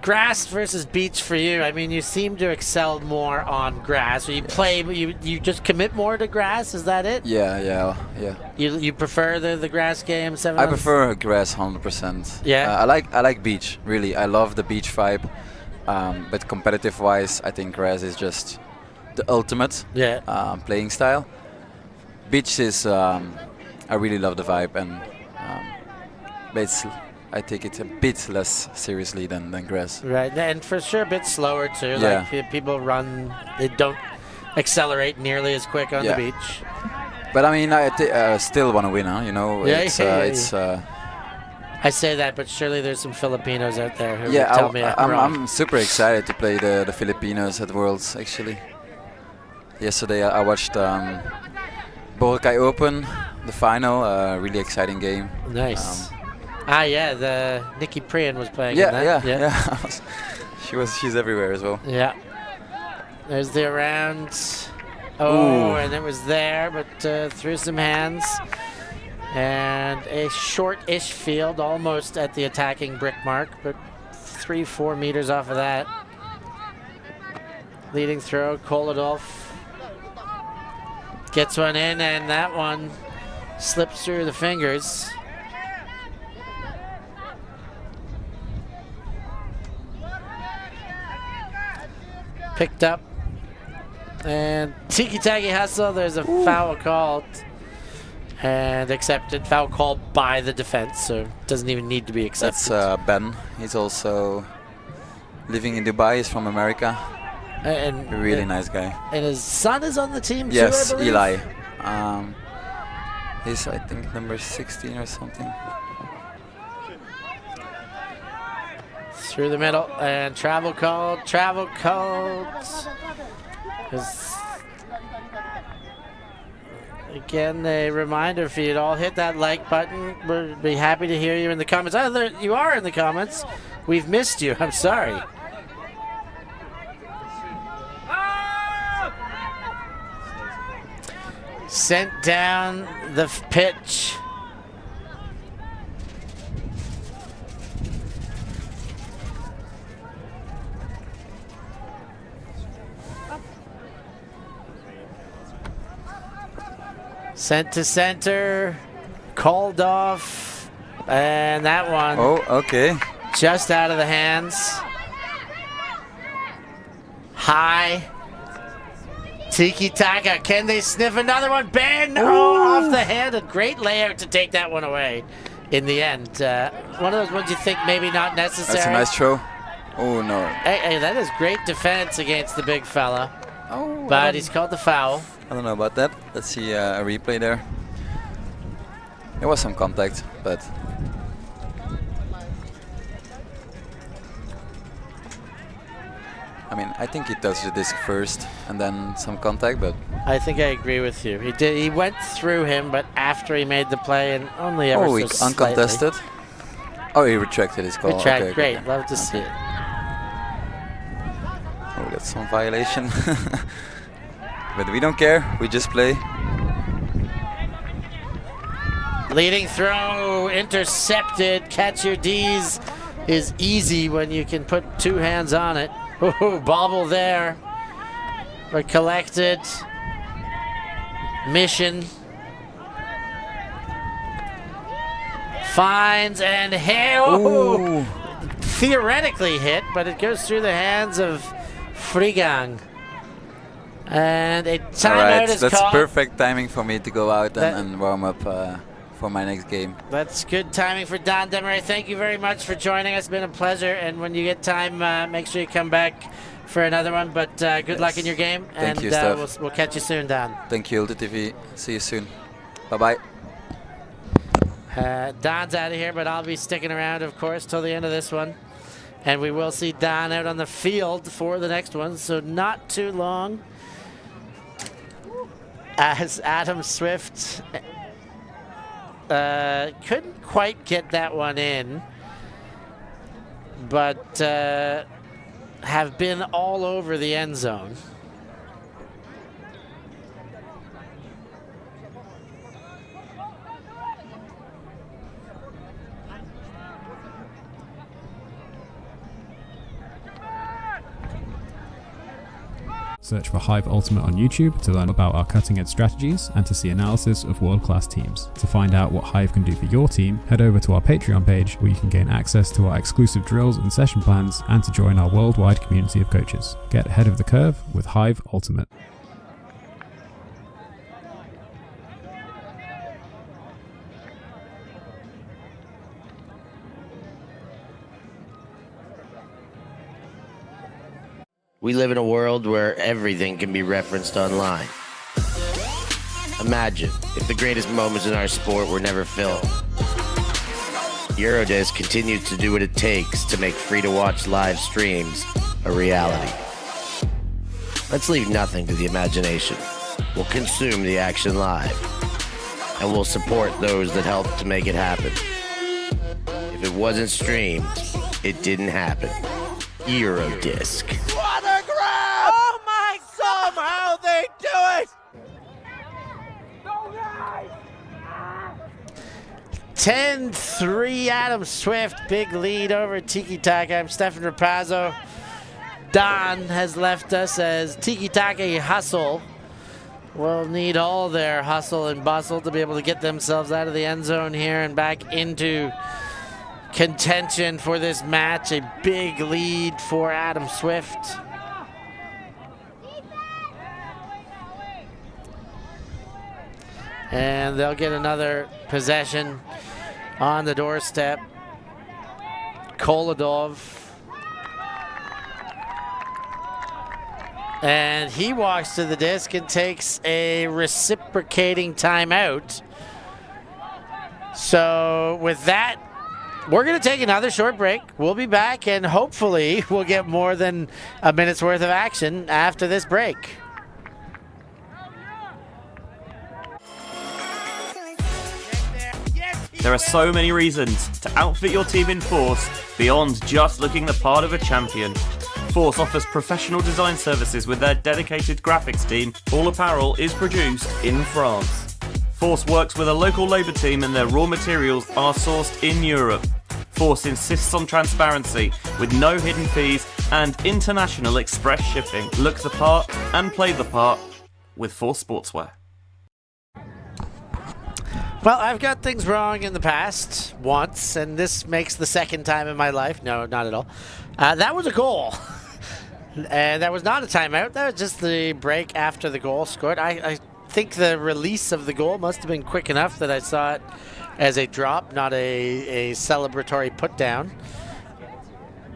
Grass versus beach for you. I mean, you seem to excel more on grass. You play, you just commit more to grass. Is that it? Yeah. You prefer the grass game 7? I prefer grass 100%. Yeah. I like beach. Really, I love the beach vibe. But competitive wise, I think grass is just the ultimate playing style. Beach is, I really love the vibe, and I take it a bit less seriously than grass. Right, and for sure a bit slower too. Yeah. Like people run, they don't accelerate nearly as quick on the beach. But I mean, I still want to win, huh? You know, I say that, but surely there's some Filipinos out there who would tell me I'm super excited to play the Filipinos at Worlds, actually. Yesterday I watched Boracay Open, the final, really exciting game. Nice. The Nikki Priyan was playing in that. Yeah. She's everywhere as well. Yeah. There's the around. Oh, and it was there, but through some hands. And a short-ish field, almost at the attacking brick mark, but 3-4 meters off of that. Leading throw, Koladolf gets one in, and that one Slips through the fingers. Picked up. And Tiki Taka hustle. There's a foul called. And accepted. Foul called by the defense, so it doesn't even need to be accepted. That's Ben. He's also living in Dubai. He's from America. And A really nice guy. And his son is on the team Yes, too, I believe? Eli. He's, I think, number 16 or something. Through the middle, and travel called. Again, a reminder, if you'd all hit that like button, we'd be happy to hear you in the comments. Oh, there you are in the comments. We've missed you. I'm sorry. Sent down the pitch. Sent to center, called off, and that one okay. just out of the hands. High. Tiki Taka, can they sniff another one? Ben, off the hand. A great layout to take that one away in the end. One of those ones you think maybe not necessary. That's a nice throw. Oh, no. Hey, that is great defense against the big fella. Oh, But he's called the foul. I don't know about that. Let's see a replay there. There was some contact, but I mean, I think he touched the disc first and then some contact, but I think I agree with you. He did. He went through him, but after he made the play, and only ever so slightly. Uncontested. Oh, he retracted his call. Retract, Okay, great. okay. Love to see it. Oh, that's some violation. But we don't care. We just play. Leading throw, intercepted. Catch your D's is easy when you can put two hands on it. Ooh, bobble there. But collected. Mission. Finds and hit. Oh, theoretically hit, but it goes through the hands of Frigang. And a timeout is that's called. perfect timing for me to go out and warm up for my next game. That's good timing for Daan Marrée. Thank you very much for joining us. It's been a pleasure. And when you get time, make sure you come back for another one. But good luck in your game. Thank and you, Steph. we'll catch you soon, Daan. Thank you, ULTI.TV. See you soon. Bye-bye. Daan's out of here, but I'll be sticking around, of course, till the end of this one. And we will see Daan out on the field for the next one, so not too long. As AtomSwift couldn't quite get that one in, but have been all over the end zone. Search for Hive Ultimate on YouTube to learn about our cutting-edge strategies and to see analysis of world-class teams. To find out what Hive can do for your team, head over to our Patreon page where you can gain access to our exclusive drills and session plans and to join our worldwide community of coaches. Get ahead of the curve with Hive Ultimate. We live in a world where everything can be referenced online. Imagine if the greatest moments in our sport were never filmed. Eurodisc continues to do what it takes to make free-to-watch live streams a reality. Let's leave nothing to the imagination. We'll consume the action live, and we'll support those that help to make it happen. If it wasn't streamed, it didn't happen. Eurodisc. What a grab! Oh my God! Somehow they do it! 10-3 AtomSwift, big lead over Tiki Taka. I'm Stefan Rapazzo. Daan has left us as Tiki Taka hustle will need all their hustle and bustle to be able to get themselves out of the end zone here and back into contention for this match. A big lead for AtomSwift. And they'll get another possession on the doorstep. Koladov. And he walks to the disc and takes a reciprocating timeout. So with that, we're going to take another short break. We'll be back, and hopefully we'll get more than a minute's worth of action after this break. There are so many reasons to outfit your team in Force beyond just looking the part of a champion. Force offers professional design services with their dedicated graphics team. All apparel is produced in France. Force works with a local labour team and their raw materials are sourced in Europe. Force insists on transparency with no hidden fees and international express shipping. Look the part and play the part with Force Sportswear. Well, I've got things wrong in the past once, and this makes the second time in my life. No, not at all. That was a goal. And that was not a timeout. That was just the break after the goal scored. I think the release of the goal must have been quick enough that I saw it as a drop, not a celebratory put down.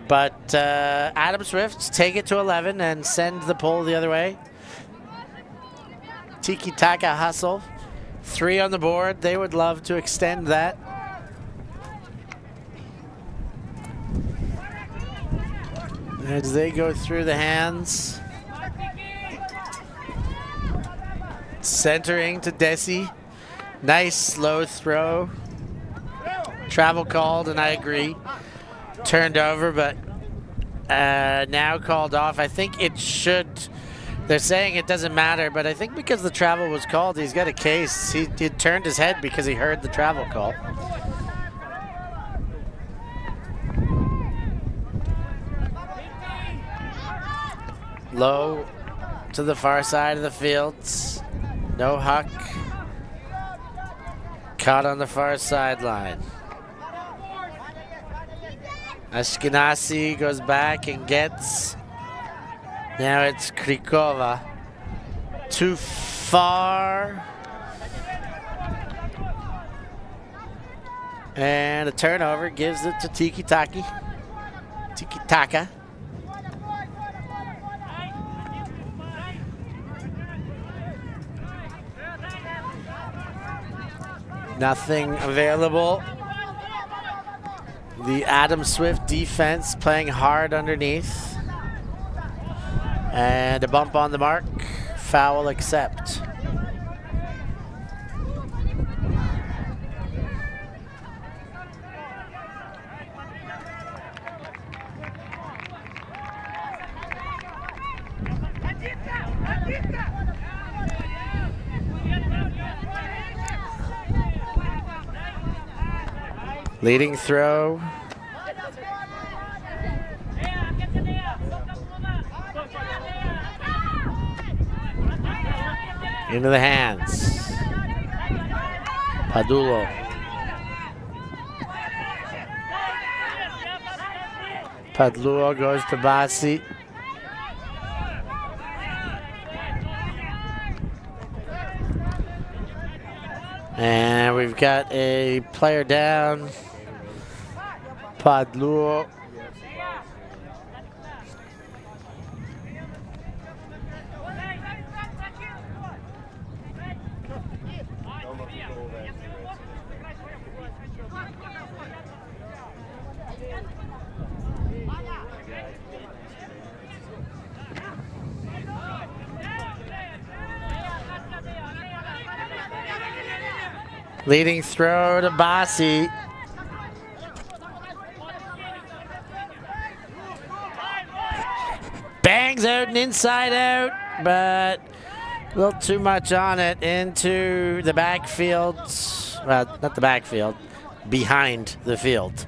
But AtomSwift take it to 11 and send the pull the other way. Tiki Taka hustle. 3 on the board. They would love to extend that. As they go through the hands. Centering to Desi. Nice slow throw. Travel called, and I agree. Turned over, but now called off. I think it should. They're saying it doesn't matter, but I think because the travel was called, he's got a case. He turned his head because he heard the travel call. Low to the far side of the field. No huck. Caught on the far sideline. Ashkenazi goes back and gets. Now it's Krikova. Too far. And a turnover gives it to Tiki Taka. Nothing available. The AtomSwift defense playing hard underneath. And a bump on the mark. Foul accept. Leading throw. Into the hands. Padullo. Padullo goes to Bassi. And we've got a player down. Padullo. Leading throw to Bassi. Bangs out and inside out, but a little too much on it into the backfield. Well, not the backfield, behind the field.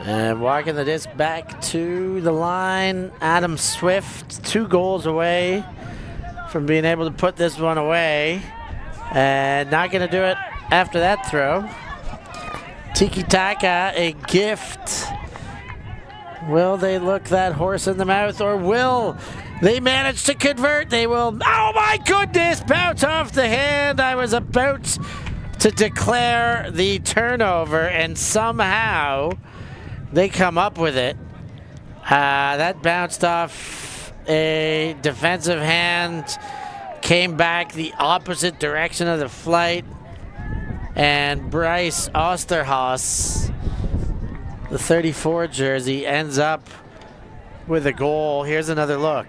And walking the disc back to the line, AtomSwift, 2 goals away from being able to put this one away. And not going to do it after that throw. Tiki Taka, a gift. Will they look that horse in the mouth, or will they manage to convert? They will. Oh my goodness! Bounce off the hand. I was about to declare the turnover, and somehow they come up with it. That bounced off a defensive hand, came back the opposite direction of the flight, and Bryce Osterhaus, the 34 jersey, ends up with a goal. Here's another look.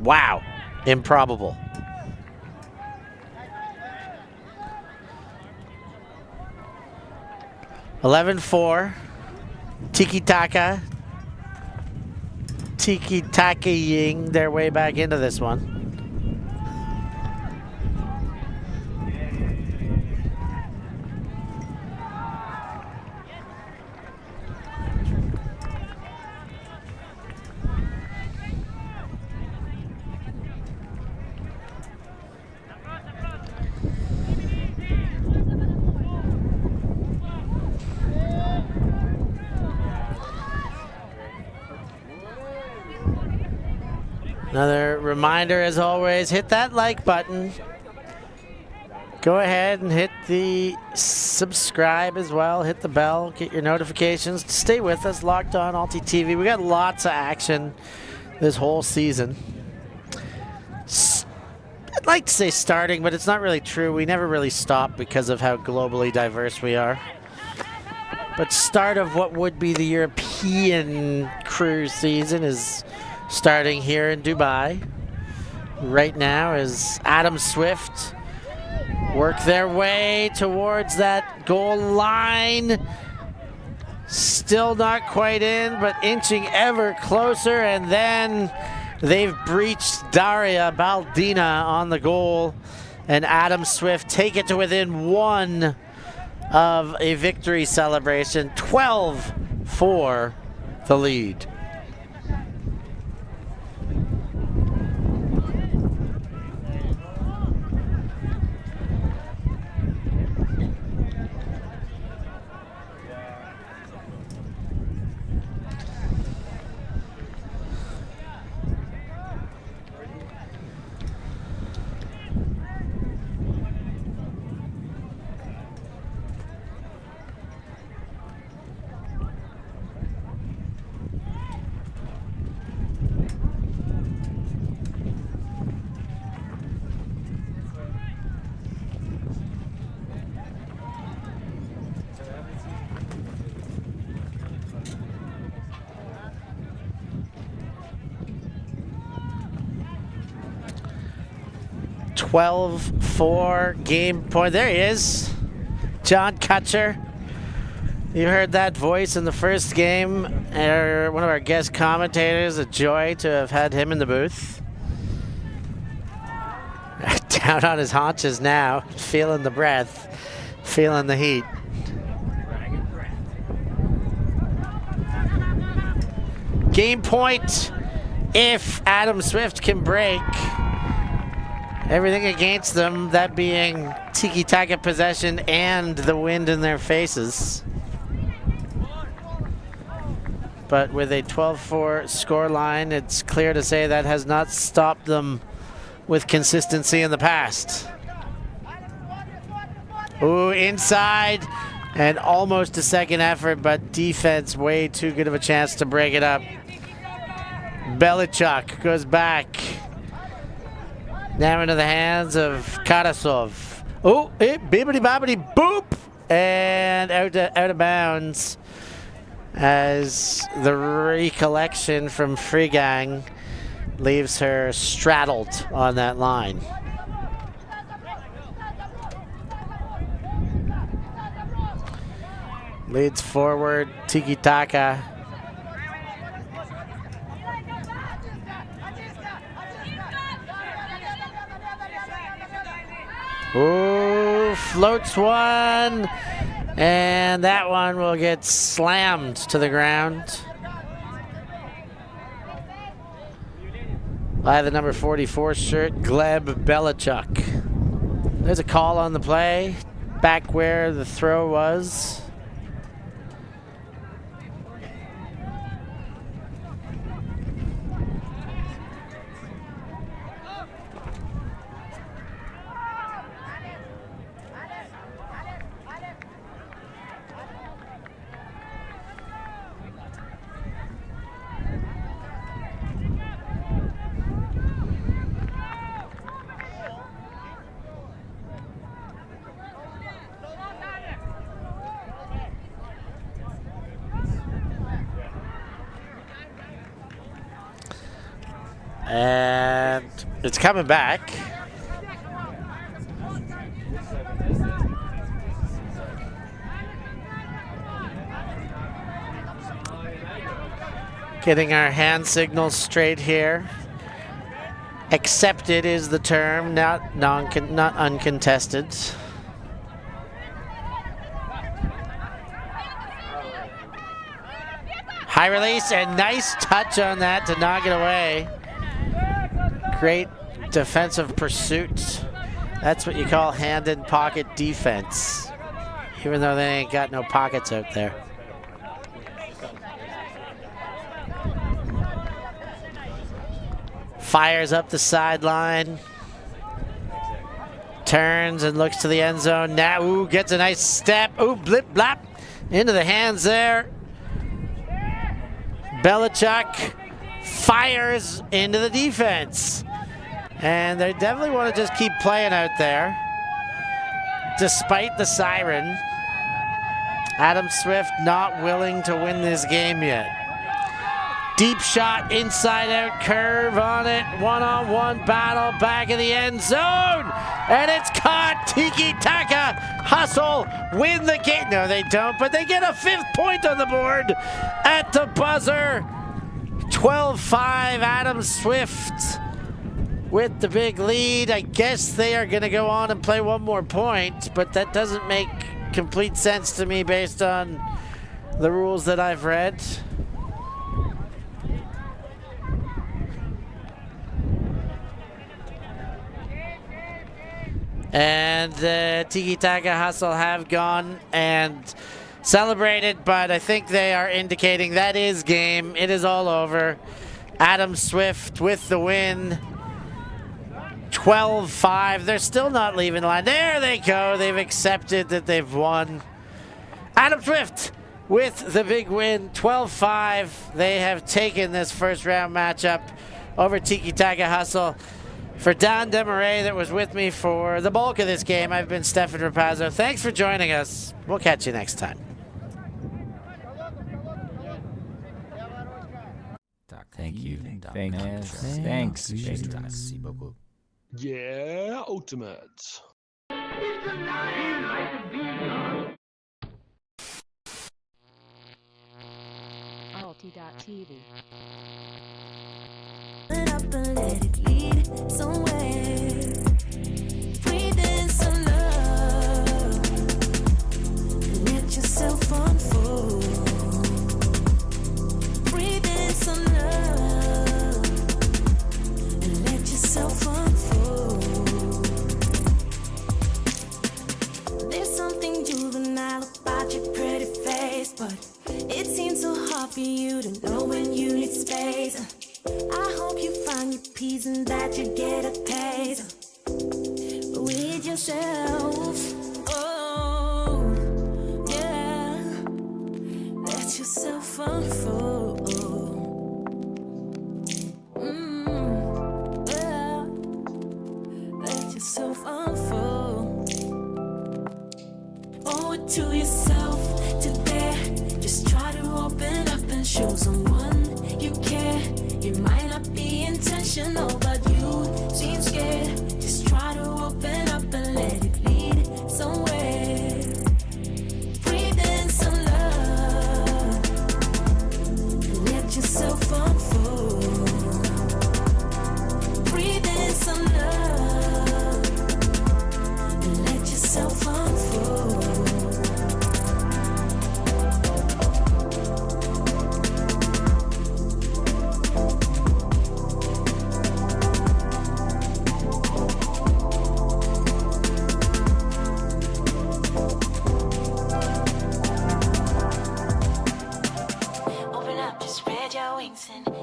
Wow, improbable. (11-4). Tiki Taka. Tiki Taka-ing their way back into this one. Another reminder, as always, hit that like button. Go ahead and hit the subscribe as well. Hit the bell, get your notifications. Stay with us, Locked On ULTI.TV. We got lots of action this whole season. I'd like to say starting, but it's not really true. We never really stop because of how globally diverse we are. But start of what would be the European cruise season is starting here in Dubai. Right now is AtomSwift work their way towards that goal line. Still not quite in, but inching ever closer, and then they've breached Daria Baldina on the goal, and AtomSwift take it to within 1 of a victory celebration. 12-4 the lead. (12-4) game point. There he is, John Kutcher. You heard that voice in the first game. One of our guest commentators. A joy to have had him in the booth. Down on his haunches now, feeling the breath, feeling the heat. Game point if AtomSwift can break everything against them, that being Tiki Taka possession and the wind in their faces. But with a 12-4 scoreline, it's clear to say that has not stopped them with consistency in the past. Ooh, inside, and almost a second effort, but defense way too good of a chance to break it up. Belichuk goes back. Now into the hands of Karasov. Oh, bibbity bobbity boop! And out of bounds as the recollection from Frigang leaves her straddled on that line. Leads forward, Tiki Taka. Ooh, floats one, and that one will get slammed to the ground by the number 44 shirt, Gleb Belichuk. There's a call on the play, back where the throw was. And it's coming back. Getting our hand signals straight here. Accepted is the term, not uncontested. High release and nice touch on that to knock it away. Great defensive pursuit. That's what you call hand in pocket defense, even though they ain't got no pockets out there. Fires up the sideline. Turns and looks to the end zone. Now, ooh, gets a nice step. Ooh, blip, blap. Into the hands there. Belichuk fires into the defense. And they definitely want to just keep playing out there, despite the siren. AtomSwift not willing to win this game yet. Deep shot, inside out curve on it. One-on-one battle, back of the end zone. And it's caught. Tiki Taka hustle, win the game. No, they don't, but they get a 5th point on the board at the buzzer. 12-5, AtomSwift with the big lead. I guess they are going to go on and play one more point, but that doesn't make complete sense to me based on the rules that I've read. And Tiki Taka Hustle have gone and celebrated, but I think they are indicating that is game. It is all over. AtomSwift with the win. 12-5. They're still not leaving the line. There they go. They've accepted that they've won. AtomSwift with the big win. 12-5. They have taken this first round matchup over Tiki Taka Hustle. For Daan Marrée that was with me for the bulk of this game, I've been Stefan Rapazzo. Thanks for joining us. We'll catch you next time. Thank you. Thanks. Yeah, ultimate. ULTI.TV. Up and let it lead somewhere. Breathe in some love. Let yourself unfold. Breathe in some love. And let yourself unfold. There's something juvenile about your pretty face, but it seems so hard for you to know when you need space. I hope you find your peace and that you get a taste with yourself. Oh, yeah. Let yourself unfold. Yeah. Let yourself unfold. Owe it to yourself today. Just try to open up and show someone you care. It might not be intentional, but you seem scared. Just try to open up and let it lead somewhere. Breathe in some love. Let yourself unfold. Breathe in some love. Let yourself unfold.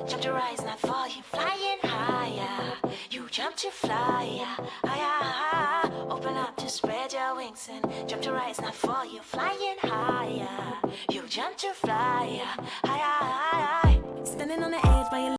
jump to rise, not fall. You flying higher. You jump to fly higher. Open up to spread your wings and jump to rise, not fall. You flying higher. You jump to fly higher. Standing on the edge by your